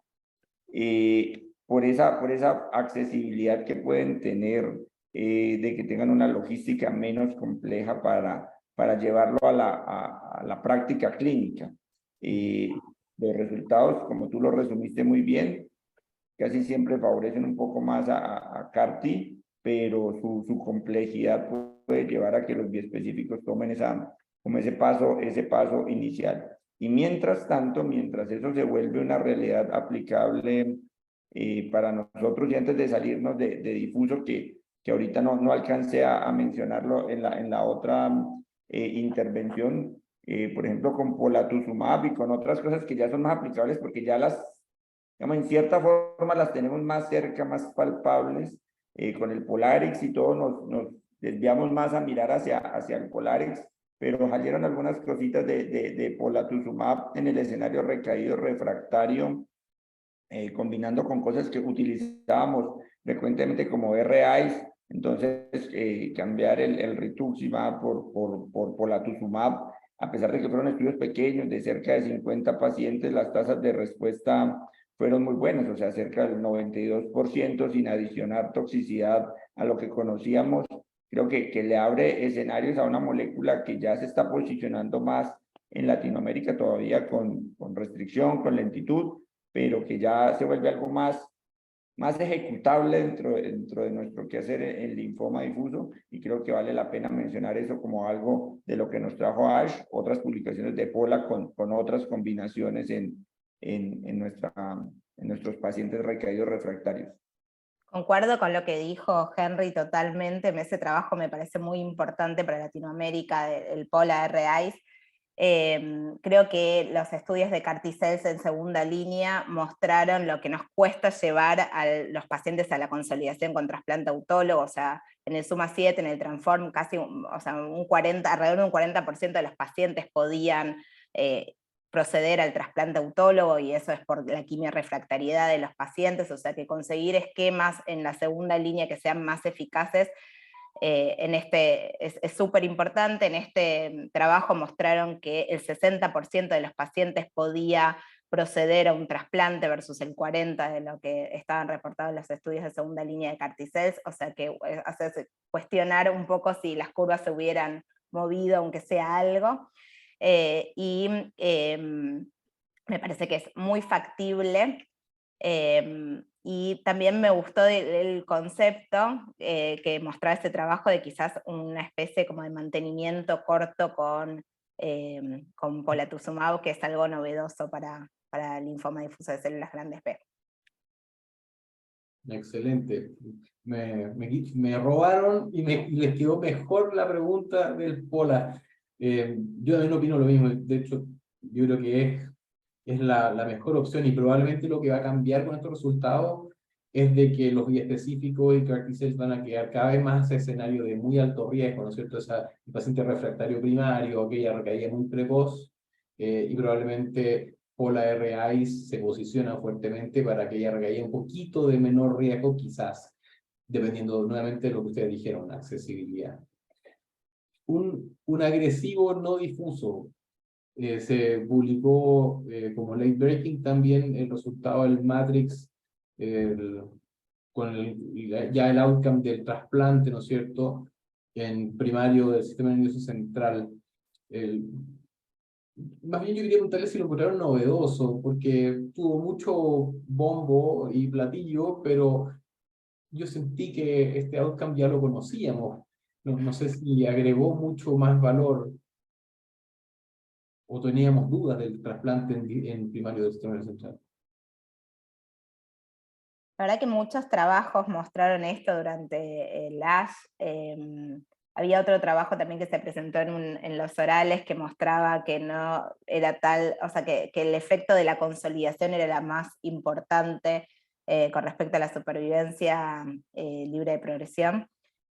C: por esa accesibilidad que pueden tener, de que tengan una logística menos compleja para llevarlo a la práctica clínica. Los resultados, como tú lo resumiste muy bien, casi siempre favorecen un poco más a CAR-T, pero su complejidad puede llevar a que los biespecíficos tomen como ese paso inicial. Y mientras tanto, mientras eso se vuelve una realidad aplicable para nosotros, y antes de salirnos de difuso, que ahorita no alcancé a mencionarlo en la otra intervención, por ejemplo, con polatuzumab y con otras cosas que ya son más aplicables porque ya digamos, en cierta forma las tenemos más cerca, más palpables, con el Polarix y todo nos desviamos más a mirar hacia el Polarix, pero salieron algunas cositas de polatuzumab en el escenario recaído refractario, combinando con cosas que utilizábamos frecuentemente como RAIs. Entonces, cambiar el rituximab por polatuzumab, a pesar de que fueron estudios pequeños de cerca de 50 pacientes, las tasas de respuesta fueron muy buenas, o sea, cerca del 92% sin adicionar toxicidad a lo que conocíamos. Creo que le abre escenarios a una molécula que ya se está posicionando más en Latinoamérica todavía con restricción, con lentitud, pero que ya se vuelve algo más ejecutable dentro de nuestro quehacer en linfoma difuso, y creo que vale la pena mencionar eso como algo de lo que nos trajo ASH, otras publicaciones de Pola con otras combinaciones en nuestros pacientes recaídos refractarios.
B: Concuerdo con lo que dijo Henry totalmente, ese trabajo me parece muy importante para Latinoamérica, el POLA-RAIS. Creo que los estudios de CAR-T-cells en segunda línea mostraron lo que nos cuesta llevar a los pacientes a la consolidación con trasplante autólogo, o sea, en el SUMA-7, en el Transform, casi alrededor de un 40% de los pacientes podían proceder al trasplante autólogo, y eso es por la quimiorrefractariedad de los pacientes, o sea que conseguir esquemas en la segunda línea que sean más eficaces es súper importante. En este trabajo mostraron que el 60% de los pacientes podía proceder a un trasplante versus el 40% de lo que estaban reportados en los estudios de segunda línea de CAR-T-cells, o sea que hace cuestionar un poco si las curvas se hubieran movido, aunque sea algo. Me parece que es muy factible, y también me gustó el concepto que mostraba este trabajo de quizás una especie como de mantenimiento corto con polatuzumab, que es algo novedoso para el linfoma difuso de células grandes B.
A: Excelente. Me robaron y les quedó mejor la pregunta del Pola. Yo también opino lo mismo. De hecho, yo creo que es la mejor opción, y probablemente lo que va a cambiar con estos resultados es de que los biespecíficos y CAR-T-cells van a quedar cada vez más escenario de muy alto riesgo, ¿no es cierto? El paciente refractario primario, aquella recaída muy precoz, y probablemente POLA-RAIS se posiciona fuertemente para aquella recaída un poquito de menor riesgo, quizás, dependiendo nuevamente de lo que ustedes dijeron, accesibilidad. Un agresivo no difuso. Se publicó como late breaking también el resultado del Matrix, ya el outcome del trasplante, ¿no es cierto?, en primario del sistema nervioso central. Más bien yo quería preguntarle si lo encontraron novedoso, porque tuvo mucho bombo y platillo, pero yo sentí que este outcome ya lo conocíamos. No sé si agregó mucho más valor, o teníamos dudas del trasplante en primario del sistema nervioso central.
B: La verdad que muchos trabajos mostraron esto durante el ASH. Había otro trabajo también que se presentó en los orales que mostraba que no era tal, o sea, que el efecto de la consolidación era la más importante con respecto a la supervivencia libre de progresión,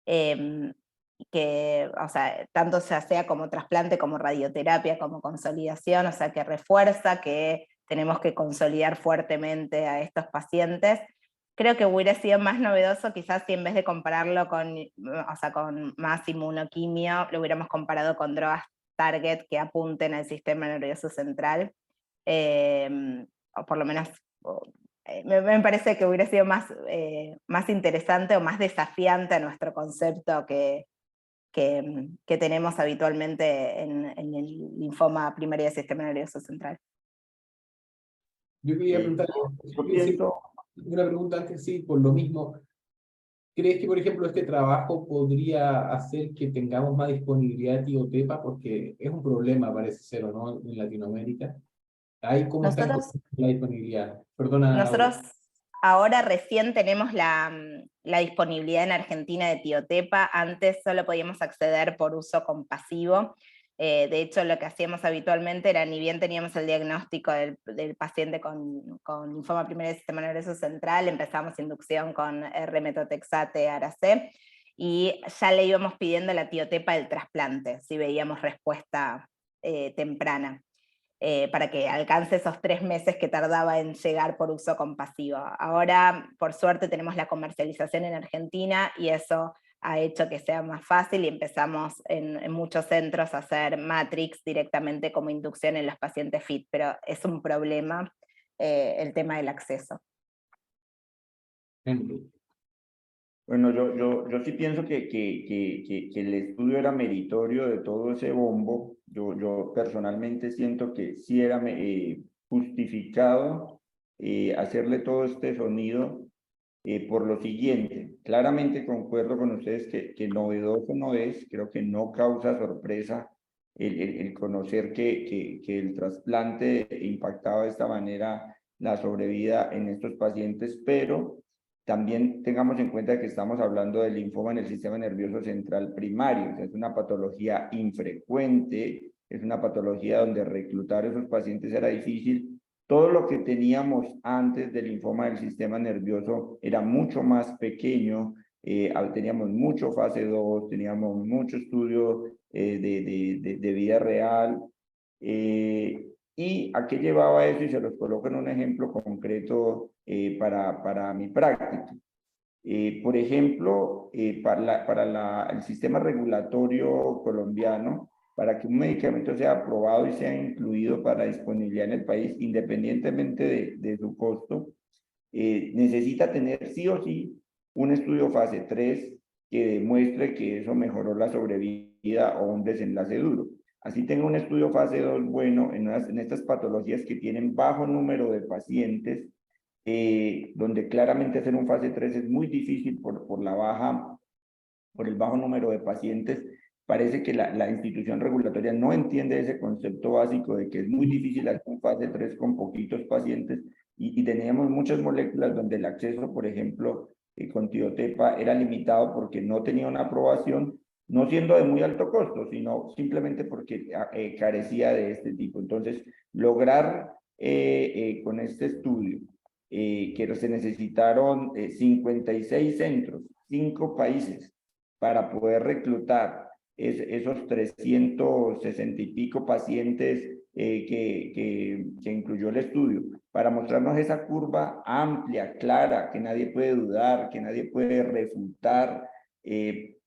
B: que, o sea, tanto sea como trasplante, como radioterapia, como consolidación, o sea, que refuerza que tenemos que consolidar fuertemente a estos pacientes. Creo que hubiera sido más novedoso quizás si en vez de compararlo con, o sea, con más inmunoquimio, lo hubiéramos comparado con drogas target que apunten al sistema nervioso central, o por lo menos me parece que hubiera sido más interesante o más desafiante a nuestro concepto que tenemos habitualmente en el linfoma primario del sistema nervioso central.
A: Yo quería preguntar,
C: Yo pienso,
A: una pregunta antes, sí, por lo mismo. ¿Crees que, por ejemplo, este trabajo podría hacer que tengamos más disponibilidad de tiotepa? Porque es un problema, parece ser, ¿o no?, en Latinoamérica. ¿Ahí cómo está
B: Nosotros,
A: la disponibilidad? Perdona, Laura.
B: nosotros ahora recién tenemos la disponibilidad en Argentina de tiotepa. Antes solo podíamos acceder por uso compasivo. De hecho, lo que hacíamos habitualmente era, ni bien teníamos el diagnóstico del paciente con linfoma primario del sistema nervioso central, empezamos inducción con R-metotrexate, Ara-C, y ya le íbamos pidiendo la tiotepa del trasplante, si veíamos respuesta temprana. Para que alcance esos 3 meses que tardaba en llegar por uso compasivo. Ahora, por suerte, tenemos la comercialización en Argentina y eso ha hecho que sea más fácil y empezamos en muchos centros a hacer Matrix directamente como inducción en los pacientes FIT, pero es un problema el tema del acceso.
C: bueno, yo sí pienso que el estudio era meritorio de todo ese bombo. Yo personalmente siento que sí era justificado hacerle todo este sonido por lo siguiente. Claramente concuerdo con ustedes que novedoso no es, creo que no causa sorpresa el conocer que el trasplante impactaba de esta manera la sobrevida en estos pacientes, pero también tengamos en cuenta que estamos hablando del linfoma en el sistema nervioso central primario, o sea, es una patología infrecuente, es una patología donde reclutar a esos pacientes era difícil. Todo lo que teníamos antes del linfoma del sistema nervioso era mucho más pequeño, teníamos mucho fase 2, teníamos mucho estudio de vida real. ¿Y a qué llevaba eso? Y se los coloco en un ejemplo concreto para mi práctica. Por ejemplo, para el sistema regulatorio colombiano, para que un medicamento sea aprobado y sea incluido para disponibilidad en el país, independientemente de su costo, necesita tener sí o sí un estudio fase 3 que demuestre que eso mejoró la sobrevida o un desenlace duro. Así tenga un estudio fase 2 bueno en estas patologías que tienen bajo número de pacientes, donde claramente hacer un fase 3 es muy difícil por el bajo número de pacientes. Parece que la institución regulatoria no entiende ese concepto básico de que es muy difícil hacer un fase 3 con poquitos pacientes y teníamos muchas moléculas donde el acceso, por ejemplo, con tiotepa era limitado porque no tenía una aprobación, no siendo de muy alto costo, sino simplemente porque carecía de este tipo. Entonces, lograr con este estudio que se necesitaron 56 centros, 5 países, para poder reclutar esos 360 y pico pacientes que incluyó el estudio, para mostrarnos esa curva amplia, clara, que nadie puede dudar, que nadie puede refutar,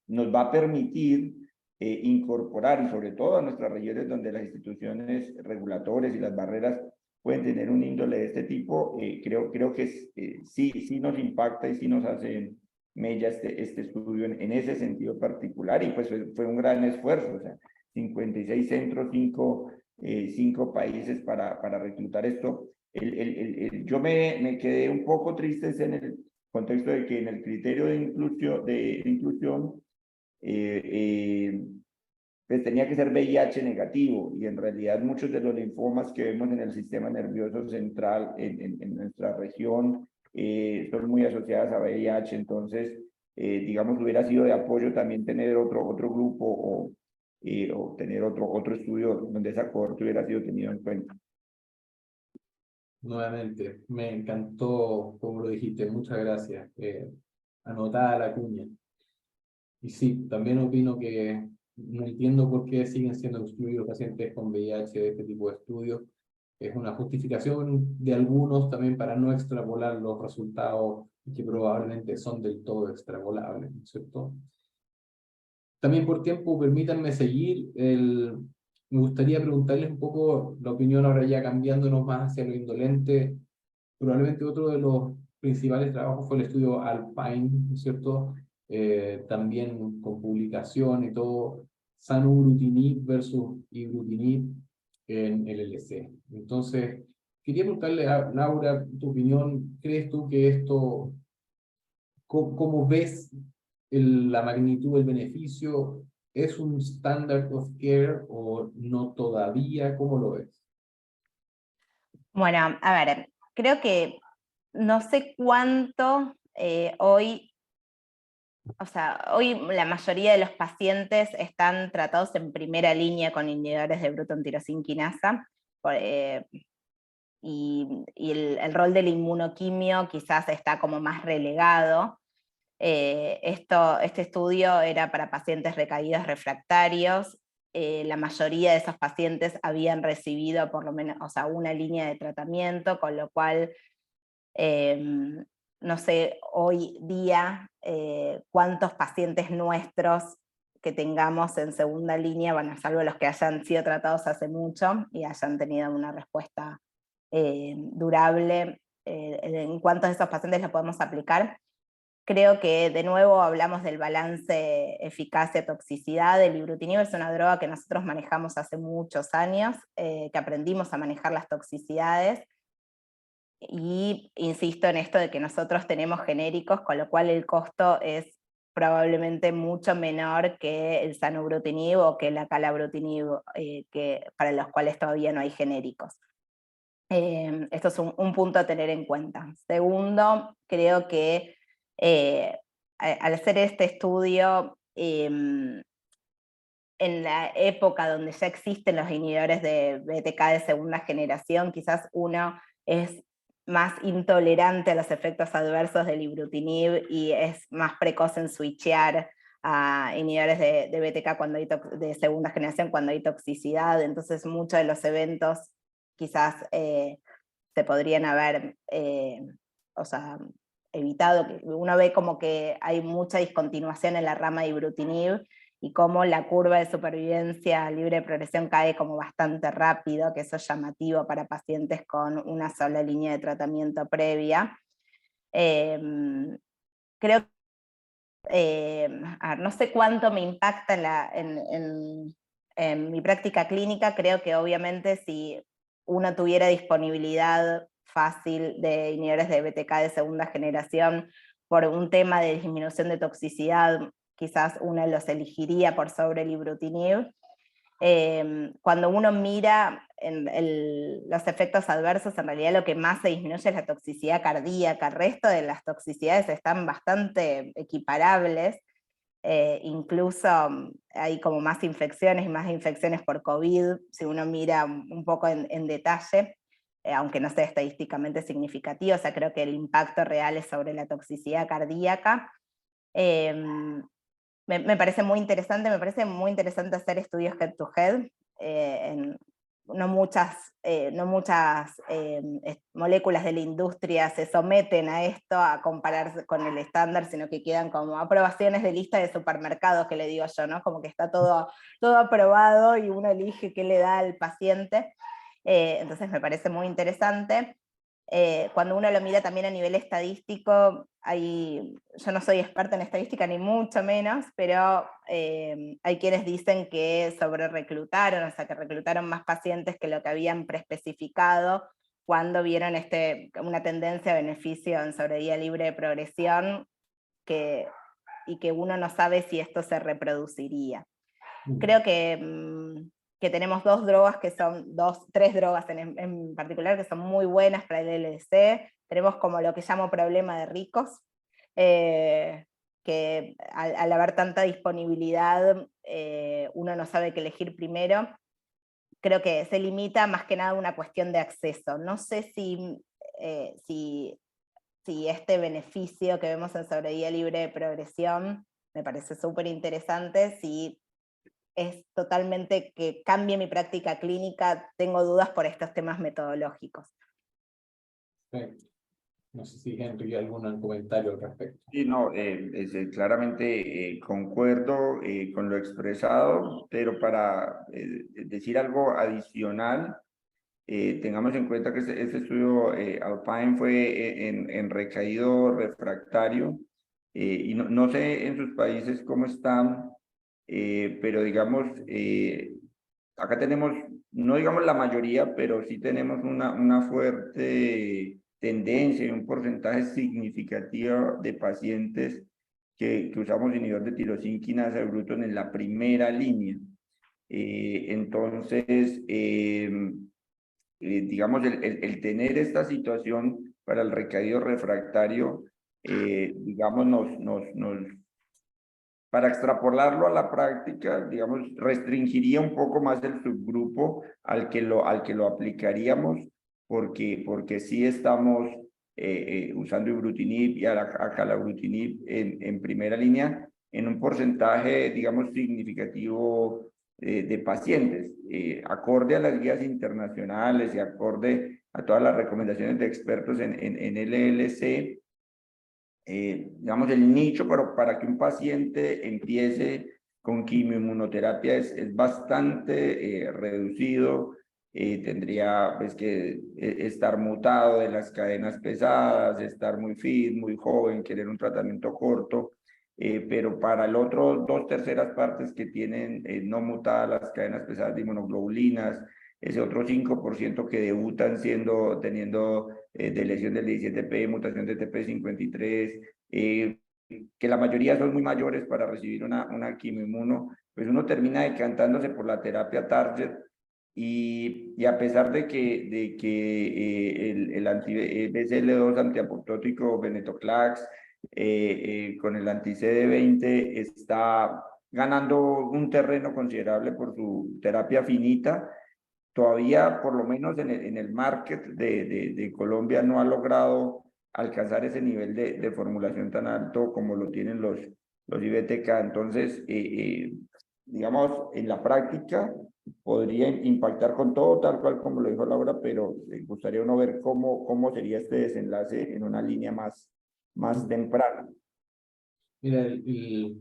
C: nos va a permitir incorporar, y sobre todo a nuestras regiones donde las instituciones regulatorias y las barreras pueden tener un índole de este tipo, creo que sí nos impacta y sí nos hace mella este estudio en ese sentido particular, y pues fue un gran esfuerzo, o sea, 56 centros, 5 países para reclutar esto. Yo me quedé un poco triste en el contexto de que en el criterio de inclusión pues tenía que ser VIH negativo, y en realidad muchos de los linfomas que vemos en el sistema nervioso central en nuestra región son muy asociadas a VIH. Entonces, digamos, hubiera sido de apoyo también tener otro grupo o tener otro estudio donde esa cohorte hubiera sido tenido en cuenta.
A: nuevamente. Me encantó como lo dijiste, muchas gracias. Anotada la cuña. Y sí, también opino que no entiendo por qué siguen siendo excluidos pacientes con VIH de este tipo de estudios. Es una justificación de algunos también para no extrapolar los resultados que probablemente son del todo extrapolables, ¿no es cierto? También por tiempo, permítanme seguir. Me gustaría preguntarles un poco la opinión ahora ya cambiándonos más hacia lo indolente. Probablemente otro de los principales trabajos fue el estudio Alpine, ¿no es cierto? También con publicación y todo, Sanubrutinib versus Ibrutinib en LLC. Entonces, quería preguntarle a Laura tu opinión. ¿Crees tú que esto, cómo ves la magnitud del beneficio? ¿Es un standard of care o no todavía? ¿Cómo lo ves?
B: Bueno, a ver, creo que no sé cuánto hoy, o sea, hoy la mayoría de los pacientes están tratados en primera línea con inhibidores de Bruton tirosina quinasa, y el rol del inmunoquimio quizás está como más relegado. Este estudio era para pacientes recaídos refractarios. La mayoría de esos pacientes habían recibido por lo menos, o sea, una línea de tratamiento, con lo cual no sé hoy día cuántos pacientes nuestros que tengamos en segunda línea, bueno, salvo los que hayan sido tratados hace mucho y hayan tenido una respuesta durable, en cuántos de esos pacientes lo podemos aplicar. Creo que de nuevo hablamos del balance eficacia-toxicidad. El ibrutinib es una droga que nosotros manejamos hace muchos años, que aprendimos a manejar las toxicidades, y insisto en esto de que nosotros tenemos genéricos, con lo cual el costo es probablemente mucho menor que el sanubrutinib o que el acalabrutinib, para los cuales todavía no hay genéricos. Esto es un punto a tener en cuenta. Segundo, creo que al hacer este estudio, en la época donde ya existen los inhibidores de BTK de segunda generación, quizás uno es más intolerante a los efectos adversos del ibrutinib y es más precoz en switchear a inhibidores de BTK cuando hay de segunda generación cuando hay toxicidad. Entonces muchos de los eventos quizás se podrían haber o sea, evitado. Uno ve como que hay mucha discontinuación en la rama de ibrutinib y cómo la curva de supervivencia libre de progresión cae como bastante rápido, que eso es llamativo para pacientes con una sola línea de tratamiento previa. Creo a ver, no sé cuánto me impacta en mi práctica clínica. Creo que obviamente si uno tuviera disponibilidad fácil de inhibidores de BTK de segunda generación por un tema de disminución de toxicidad, quizás uno los elegiría por sobre el ibrutinib. Cuando uno mira los efectos adversos, en realidad lo que más se disminuye es la toxicidad cardíaca. El resto de las toxicidades están bastante equiparables. Incluso hay como más infecciones y más infecciones por COVID, si uno mira un poco en detalle, aunque no sea estadísticamente significativo. O sea, creo que el impacto real es sobre la toxicidad cardíaca. Me parece muy interesante, hacer estudios head-to-head. No muchas moléculas de la industria se someten a esto, a compararse con el estándar, sino que quedan como aprobaciones de lista de supermercados, que le digo yo, ¿no? Como que está todo aprobado y uno elige qué le da al paciente. Entonces me parece muy interesante. Cuando uno lo mira también a nivel estadístico, yo no soy experta en estadística ni mucho menos, pero hay quienes dicen que sobre reclutaron, o sea que reclutaron más pacientes que lo que habían preespecificado cuando vieron una tendencia a beneficio en sobrevida libre de progresión, y que uno no sabe si esto se reproduciría. Creo que tenemos tres drogas en particular que son muy buenas para el LDC. Tenemos como lo que llamo problema de ricos, que al haber tanta disponibilidad, uno no sabe qué elegir primero. creo que se limita más que nada a una cuestión de acceso. No sé si este beneficio que vemos en sobrevida libre de progresión, me parece súper interesante, si es totalmente que cambie mi práctica clínica, tengo dudas por estos temas metodológicos.
A: Perfecto. No sé si Henry algún comentario al respecto.
C: Sí, no, claramente concuerdo con lo expresado, pero para decir algo adicional, tengamos en cuenta que este estudio Alpine fue en recaído refractario, y no sé en sus países cómo están, pero digamos, acá tenemos, no digamos la mayoría, pero sí tenemos una fuerte tendencia y un porcentaje significativo de pacientes que usamos inhibidor de tirosina quinasa de Bruton en la primera línea. Entonces, digamos, el tener esta situación para el recaído refractario, digamos, para extrapolarlo a la práctica, digamos, restringiría un poco más el subgrupo al que lo aplicaríamos, porque sí estamos usando ibrutinib y acalabrutinib en primera línea en un porcentaje, digamos, significativo de pacientes, acorde a las guías internacionales y acorde a todas las recomendaciones de expertos en LLC. Digamos, el nicho para que un paciente empiece con quimioinmunoterapia es bastante reducido. Tendría pues, que estar mutado de las cadenas pesadas, estar muy fit, muy joven, querer un tratamiento corto. Pero para el otro 2/3 partes que tienen no mutadas las cadenas pesadas de inmunoglobulinas, ese otro 5% que debutan teniendo de lesión del 17P, mutación de TP53, que la mayoría son muy mayores para recibir una quimioinmuno, pues uno termina decantándose por la terapia target, y a pesar de que el BCL2 antiapoptótico venetoclax con el anti-CD20 está ganando un terreno considerable por su terapia finita, todavía, por lo menos en el market de Colombia, no ha logrado alcanzar ese nivel de formulación tan alto como lo tienen los IBTK. Entonces, digamos, en la práctica podría impactar con todo, tal cual como lo dijo Laura, pero me gustaría uno ver cómo sería este desenlace en una línea más temprana.
A: Mira, qué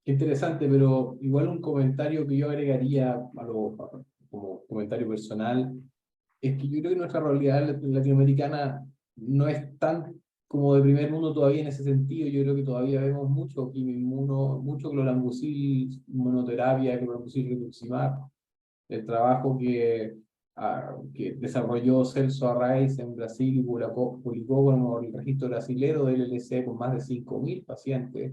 A: interesante, pero igual un comentario que yo agregaría como comentario personal es que yo creo que nuestra realidad latinoamericana no es tan como de primer mundo todavía en ese sentido. Yo creo que todavía vemos mucho quimioinmuno, mucho clorambucil, monoterapia, clorambucil rituximab, el trabajo que desarrolló Celso Arraiz en Brasil y publicó con el registro brasilero del LLC con más de 5.000 pacientes,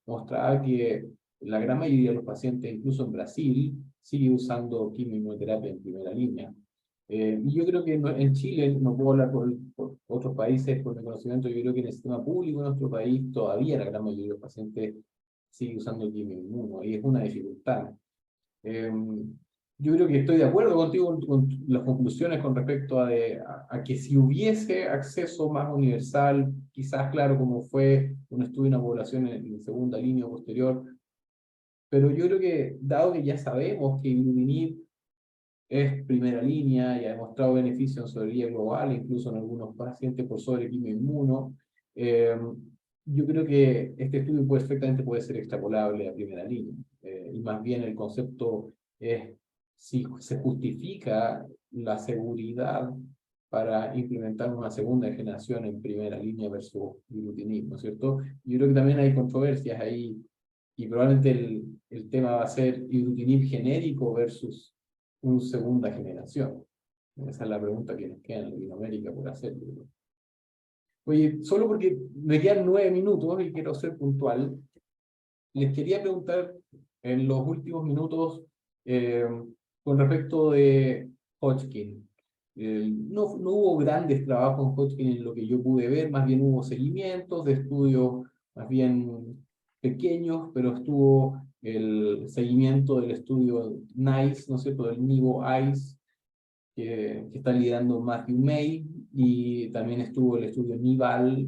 A: mostraba que la gran mayoría de los pacientes, incluso en Brasil, sigue usando quimioterapia en primera línea. Y yo creo que en Chile, no puedo hablar por otros países, por mi conocimiento, yo creo que en el sistema público de nuestro país todavía la gran mayoría de los pacientes sigue usando quimioinmuno, y es una dificultad. Yo creo que estoy de acuerdo contigo con las conclusiones con respecto a que si hubiese acceso más universal, quizás, claro, como fue un estudio en una población en segunda línea o posterior, pero yo creo que, dado que ya sabemos que ibrutinib es primera línea y ha demostrado beneficios en sobrevida global, incluso en algunos pacientes por sobre quimioinmuno, yo creo que este estudio perfectamente puede ser extrapolable a primera línea. Y más bien el concepto es si se justifica la seguridad para implementar una segunda generación en primera línea versus ibrutinib, ¿no es cierto? Yo creo que también hay controversias ahí, y probablemente el tema va a ser ibrutinib genérico versus una segunda generación. Esa es la pregunta que nos queda en Latinoamérica por hacer. Oye, solo porque me quedan 9 minutos y quiero ser puntual, les quería preguntar en los últimos minutos con respecto de Hodgkin. No hubo grandes trabajos en Hodgkin en lo que yo pude ver, más bien hubo seguimientos de estudios más bien pequeños, pero estuvo el seguimiento del estudio NICE, ¿no es cierto?, del NIVO-ICE, que está liderando Matthew May, y también estuvo el estudio NIVAL,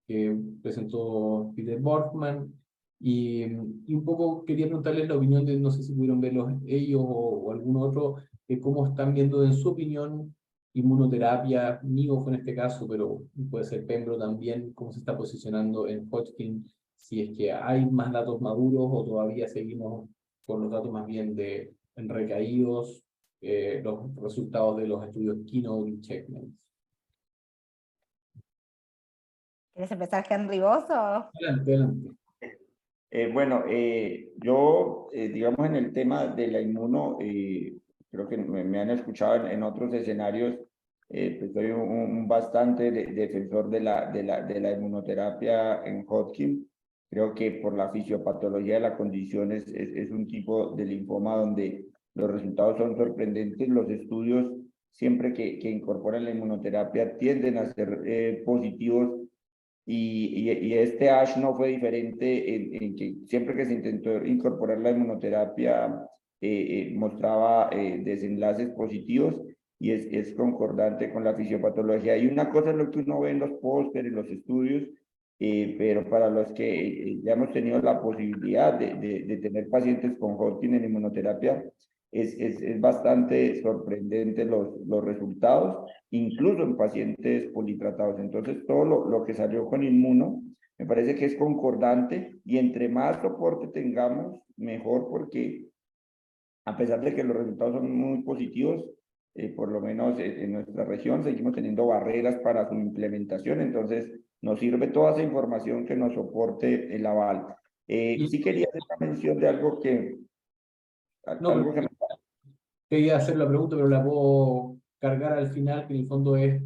A: que presentó Peter Borgman, y un poco quería preguntarles la opinión de, no sé si pudieron verlos ellos o algún otro, de cómo están viendo en su opinión inmunoterapia, Nivo fue en este caso, pero puede ser Pembro también, cómo se está posicionando en Hodgkin, si es que hay más datos maduros o todavía seguimos con los datos más bien de en recaídos, los resultados de los estudios Keynote y Checkmate.
B: ¿Quieres empezar, Henry, vos o...?
A: Adelante, adelante.
C: Bueno, yo, digamos, en el tema de la inmuno, creo que me han escuchado en otros escenarios, pues soy un bastante defensor de la inmunoterapia en Hodgkin. Creo que por la fisiopatología de la condición es un tipo de linfoma donde los resultados son sorprendentes. Los estudios, siempre que incorporan la inmunoterapia, tienden a ser positivos. Y este ASH no fue diferente en que siempre que se intentó incorporar la inmunoterapia mostraba desenlaces positivos y es concordante con la fisiopatología. Y una cosa es lo que uno ve en los pósteres, los estudios, pero para los que ya hemos tenido la posibilidad de tener pacientes con Hodgkin en inmunoterapia, es bastante sorprendente los resultados, incluso en pacientes politratados. Entonces, todo lo que salió con Inmuno me parece que es concordante, y entre más soporte tengamos, mejor, porque a pesar de que los resultados son muy positivos, por lo menos en nuestra región seguimos teniendo barreras para su implementación. Entonces, nos sirve toda esa información que nos soporte el aval. Sí quería hacer una mención de algo que...
A: No,
C: algo que me...
A: quería hacer la pregunta, pero la puedo cargar al final, que en el fondo es,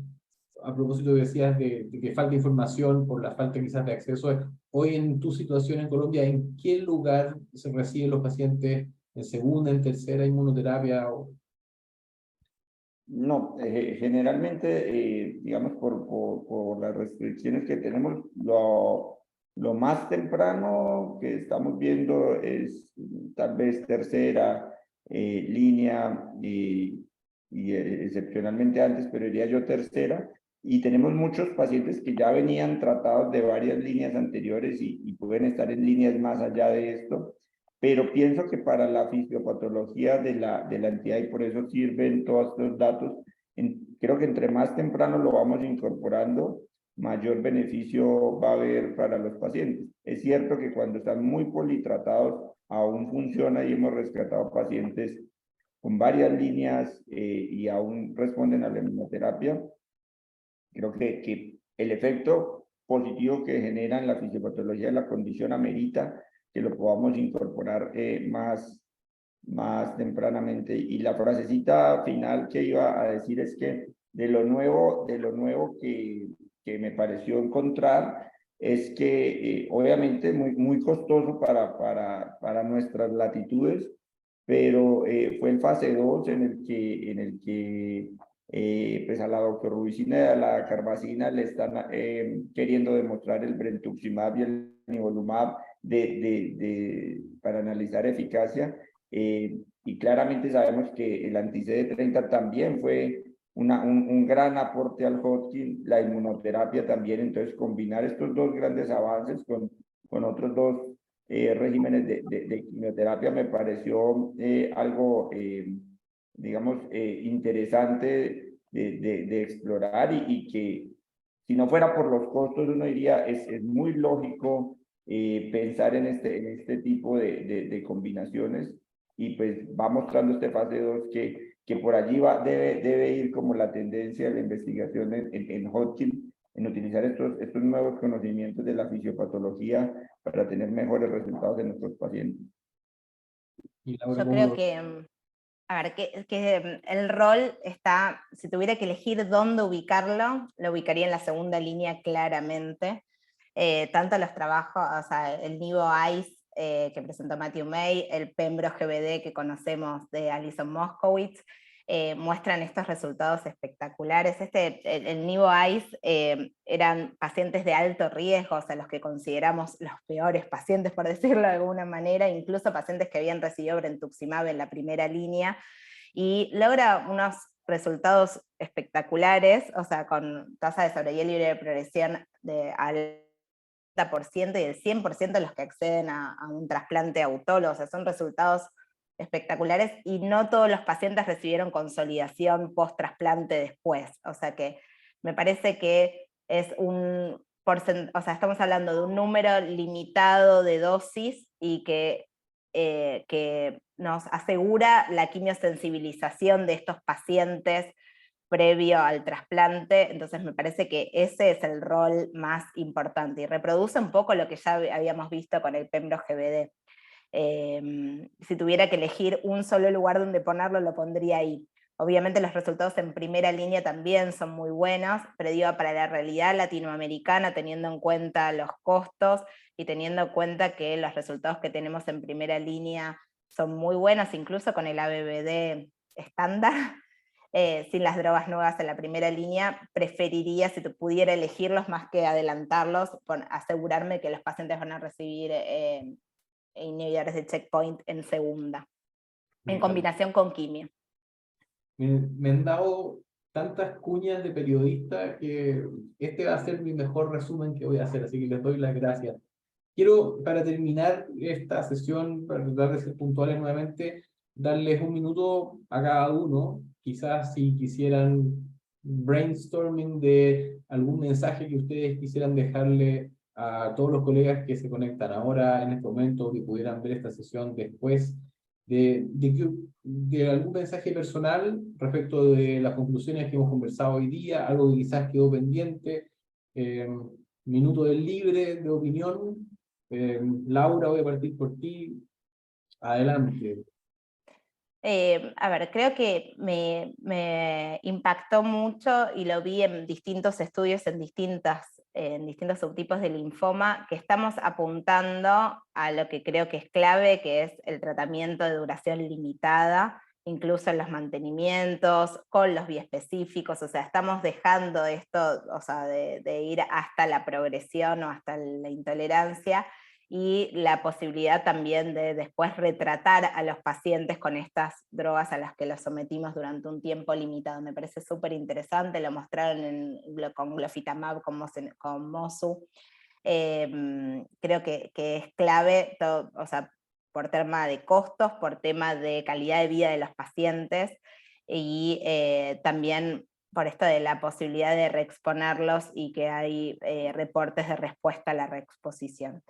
A: a propósito que decías de que falta información por la falta quizás de acceso. Hoy en tu situación en Colombia, ¿en qué lugar se reciben los pacientes? ¿En segunda, en tercera inmunoterapia?
C: No, generalmente, digamos, por las restricciones que tenemos, lo más temprano que estamos viendo es tal vez tercera línea, y excepcionalmente antes, pero diría yo tercera, y tenemos muchos pacientes que ya venían tratados de varias líneas anteriores y pueden estar en líneas más allá de esto. Pero pienso que para la fisiopatología de la entidad, y por eso sirven todos estos datos, creo que entre más temprano lo vamos incorporando, mayor beneficio va a haber para los pacientes. Es cierto que cuando están muy politratados aún funciona, y hemos rescatado pacientes con varias líneas y aún responden a la inmunoterapia. Creo que el efecto positivo que genera en la fisiopatología de la condición amerita que lo podamos incorporar más tempranamente. Y la frasecita final que iba a decir es que de lo nuevo que me pareció encontrar es que obviamente muy costoso para nuestras latitudes, pero fue en fase 2 en el que pues a la doctorubicina y a la carbacina le están queriendo demostrar el brentuximab y el nivolumab para analizar eficacia. Y claramente sabemos que el anti-CD30 también fue un gran aporte al Hodgkin, la inmunoterapia también. Entonces, combinar estos dos grandes avances con otros dos regímenes de quimioterapia me pareció algo, digamos, interesante de explorar, y que si no fuera por los costos, uno diría, es muy lógico pensar en este tipo de combinaciones. Y pues va mostrando este fase 2 que por allí debe ir como la tendencia de la investigación en Hodgkin, en utilizar estos nuevos conocimientos de la fisiopatología para tener mejores resultados en nuestros pacientes.
A: Y Laura,
B: Yo creo que, a ver, que el rol está, si tuviera que elegir dónde ubicarlo, lo ubicaría en la segunda línea claramente. Tanto los trabajos, o sea, el Nivo ICE que presentó Matthew May, el Pembro GBD que conocemos de Alison Moskowitz, muestran estos resultados espectaculares. El Nivo ICE eran pacientes de alto riesgo, o sea, los que consideramos los peores pacientes, por decirlo de alguna manera, incluso pacientes que habían recibido brentuximab en la primera línea, y logra unos resultados espectaculares, o sea, con tasa de sobrevida libre de progresión al 90% y el 100% de los que acceden a un trasplante autólogo, o sea, son resultados espectaculares, y no todos los pacientes recibieron consolidación post-trasplante después, o sea que me parece que es o sea, estamos hablando de un número limitado de dosis y que nos asegura la quimiosensibilización de estos pacientes previo al trasplante, entonces me parece que ese es el rol más importante, y reproduce un poco lo que ya habíamos visto con el Pembro-GBD. Si tuviera que elegir un solo lugar donde ponerlo, lo pondría ahí. Obviamente los resultados en primera línea también son muy buenos, pero digo, para la realidad latinoamericana, teniendo en cuenta los costos y teniendo en cuenta que los resultados que tenemos en primera línea son muy buenos, incluso con el ABVD estándar, sin las drogas nuevas en la primera línea, preferiría, si pudiera elegirlos más que adelantarlos, asegurarme que los pacientes van a recibir inhibidores de checkpoint en segunda, en combinación con quimio.
A: Me han dado tantas cuñas de periodista que este va a ser mi mejor resumen que voy a hacer, así que les doy las gracias. Quiero, para terminar esta sesión, para tratar de ser puntuales nuevamente, darles un minuto a cada uno, quizás si quisieran brainstorming de algún mensaje que ustedes quisieran dejarle a todos los colegas que se conectan ahora, en este momento, que pudieran ver esta sesión después, de algún mensaje personal respecto de las conclusiones que hemos conversado hoy día, algo que quizás quedó pendiente, minuto del libre de opinión. Laura, voy a partir por ti. Adelante.
B: A ver, creo que me impactó mucho, y lo vi en distintos estudios, en distintos subtipos de linfoma, que estamos apuntando a lo que creo que es clave, que es el tratamiento de duración limitada, incluso en los mantenimientos, con los biespecíficos, o sea, estamos dejando esto, o sea, de ir hasta la progresión o hasta la intolerancia, y la posibilidad también de después retratar a los pacientes con estas drogas a las que los sometimos durante un tiempo limitado. Me parece súper interesante, lo mostraron con glofitamab, con Mosu. Creo que es clave, o sea, por tema de costos, por tema de calidad de vida de los pacientes, y también por esto de la posibilidad de reexponerlos y que hay reportes de respuesta a la reexposición.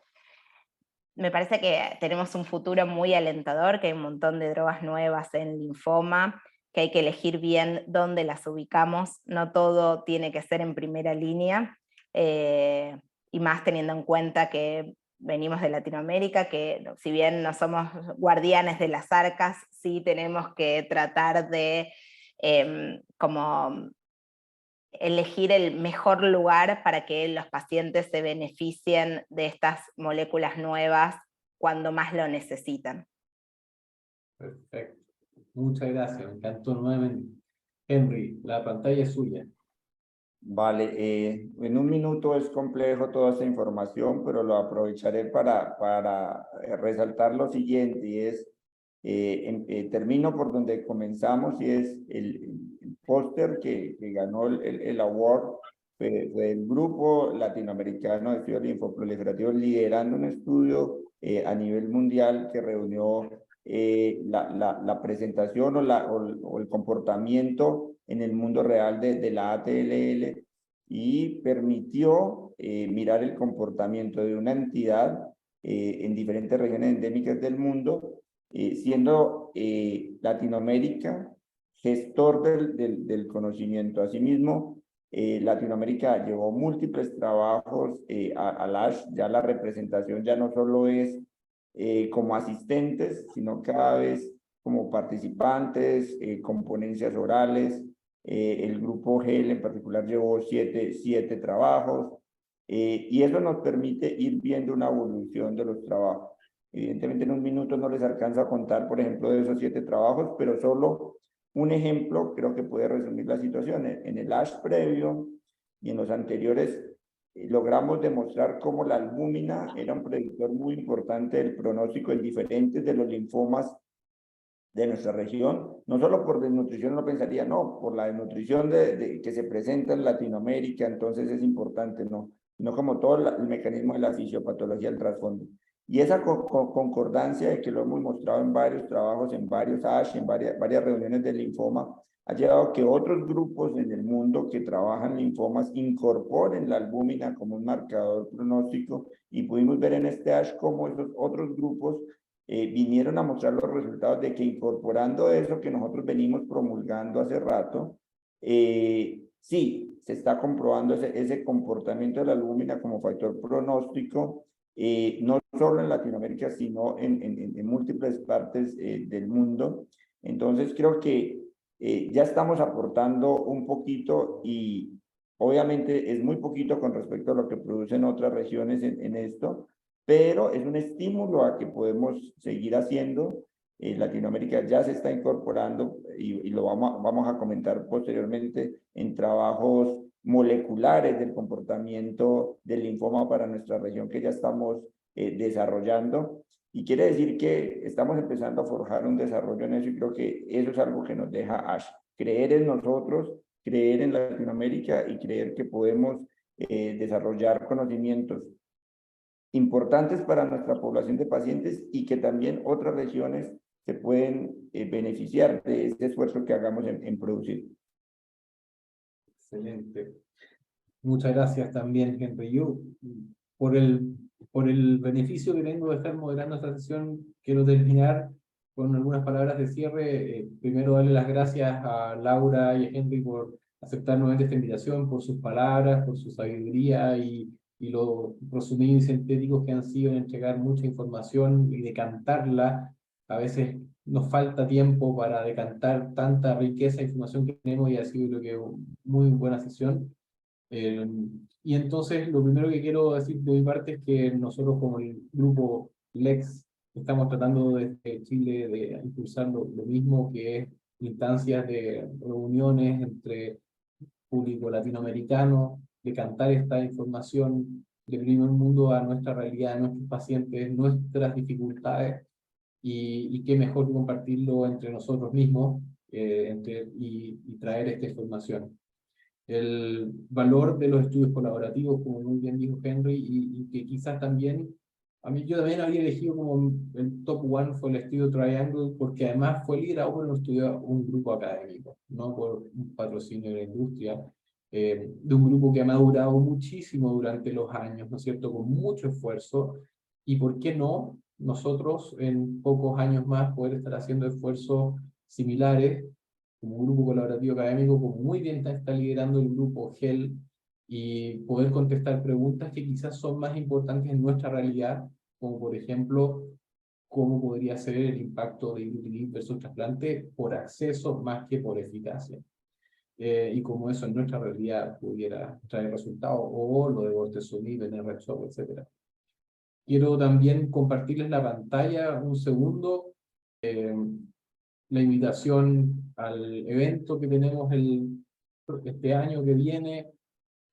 B: Me parece que tenemos un futuro muy alentador, que hay un montón de drogas nuevas en linfoma, que hay que elegir bien dónde las ubicamos, no todo tiene que ser en primera línea, y más teniendo en cuenta que venimos de Latinoamérica, que si bien no somos guardianes de las arcas, sí tenemos que tratar de como elegir el mejor lugar para que los pacientes se beneficien de estas moléculas nuevas cuando más lo necesitan.
A: Perfecto. Muchas gracias. Me encantó nuevamente. Henry, la pantalla es suya.
C: Vale, en un minuto es complejo toda esta información, pero lo aprovecharé para resaltar lo siguiente, y es, termino por donde comenzamos, y es el póster que ganó el award, fue el Grupo Latinoamericano de Estudios Linfoproliferativos, liderando un estudio a nivel mundial que reunió la presentación o el comportamiento en el mundo real de la ATLL, y permitió mirar el comportamiento de una entidad en diferentes regiones endémicas del mundo, siendo Latinoamérica gestor del conocimiento. Asimismo, Latinoamérica llevó múltiples trabajos al ASH. Ya la representación ya no solo es como asistentes, sino cada vez como participantes, con ponencias orales. El grupo GEL en particular llevó siete trabajos, y eso nos permite ir viendo una evolución de los trabajos. Evidentemente en un minuto no les alcanza a contar, por ejemplo, de esos 7 trabajos, pero solo un ejemplo creo que puede resumir la situación. En el ASH previo y en los anteriores logramos demostrar cómo la albúmina era un predictor muy importante del pronóstico en diferentes de los linfomas de nuestra región, no solo por desnutrición, no pensaría, no, por la desnutrición que se presenta en Latinoamérica, entonces es importante, no, sino como todo el mecanismo de la fisiopatología del trasfondo. Y esa concordancia de que lo hemos mostrado en varios trabajos, en varios ASH, en varias reuniones de linfoma, ha llevado a que otros grupos en el mundo que trabajan linfomas incorporen la albúmina como un marcador pronóstico, y pudimos ver en este ASH cómo esos otros grupos vinieron a mostrar los resultados de que incorporando eso que nosotros venimos promulgando hace rato, sí, se está comprobando ese comportamiento de la albúmina como factor pronóstico, no solo en Latinoamérica, sino en múltiples partes del mundo. Entonces creo que ya estamos aportando un poquito, y obviamente es muy poquito con respecto a lo que producen otras regiones en esto, pero es un estímulo a que podemos seguir haciendo. Latinoamérica ya se está incorporando, y lo vamos a comentar posteriormente, en trabajos moleculares del comportamiento del linfoma para nuestra región que ya estamos desarrollando. Y quiere decir que estamos empezando a forjar un desarrollo en eso, y creo que eso es algo que nos deja ASH. Creer en nosotros, creer en Latinoamérica y creer que podemos desarrollar conocimientos importantes para nuestra población de pacientes, y que también otras regiones se pueden beneficiar de ese esfuerzo que hagamos en producir.
A: Excelente. Muchas gracias también, Henry. Yo, por el beneficio que tengo de estar moderando esta sesión, quiero terminar con algunas palabras de cierre. Primero, darle las gracias a Laura y a Henry por aceptar nuevamente esta invitación, por sus palabras, por su sabiduría y lo resumidos y sintéticos que han sido en entregar mucha información y decantarla. A veces nos falta tiempo para decantar tanta riqueza de información que tenemos, y ha sido, creo que, una muy buena sesión. Y entonces lo primero que quiero decir de mi parte es que nosotros, como el grupo LEX, estamos tratando desde Chile de impulsar lo mismo, que es instancias de reuniones entre público latinoamericano, de cantar esta información de primer mundo a nuestra realidad, a nuestros pacientes, nuestras dificultades, y qué mejor que compartirlo entre nosotros mismos y traer esta información. El valor de los estudios colaborativos, como muy bien dijo Henry, y que quizás también, yo también habría elegido como el top one fue el estudio Triangle, porque además fue liderado por un grupo académico, no por un patrocinio de la industria, de un grupo que ha madurado muchísimo durante los años, ¿no es cierto?, con mucho esfuerzo, y por qué no nosotros en pocos años más poder estar haciendo esfuerzos similares como grupo colaborativo académico, como muy bien está liderando el grupo GEL, y poder contestar preguntas que quizás son más importantes en nuestra realidad, como por ejemplo, cómo podría ser el impacto de ibrutinib versus trasplante por acceso más que por eficacia. Y cómo eso en nuestra realidad pudiera traer resultados, o lo de bortezomib, Rexov, etc. Quiero también compartirles la pantalla un segundo, la invitación al evento que tenemos este año que viene,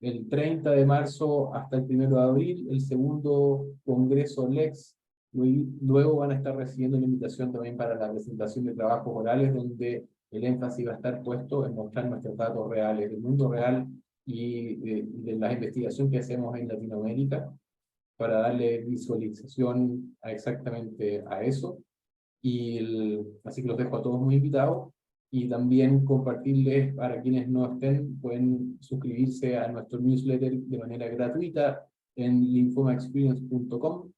A: el 30 de marzo hasta el 1 de abril, el segundo Congreso LEX. Luego van a estar recibiendo una invitación también para la presentación de trabajos orales, donde el énfasis va a estar puesto en mostrar nuestros datos reales, del mundo real y de la investigación que hacemos en Latinoamérica, para darle visualización exactamente a eso. Así que los dejo a todos muy invitados, y también compartirles, para quienes no estén, pueden suscribirse a nuestro newsletter de manera gratuita en linfomaexperience.com,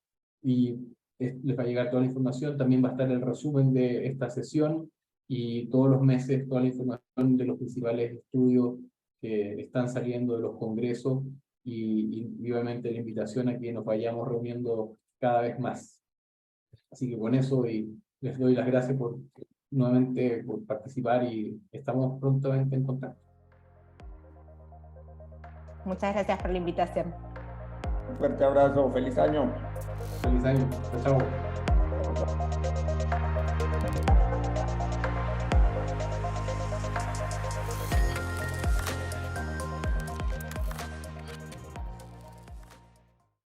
A: y les va a llegar toda la información. También va a estar el resumen de esta sesión, y todos los meses toda la información de los principales estudios que están saliendo de los congresos, y obviamente la invitación a que nos vayamos reuniendo cada vez más. Así que con eso, y les doy las gracias nuevamente por participar, y estamos prontamente en contacto.
B: Muchas gracias por la invitación.
C: Un fuerte abrazo, feliz año.
A: Feliz año. Chao.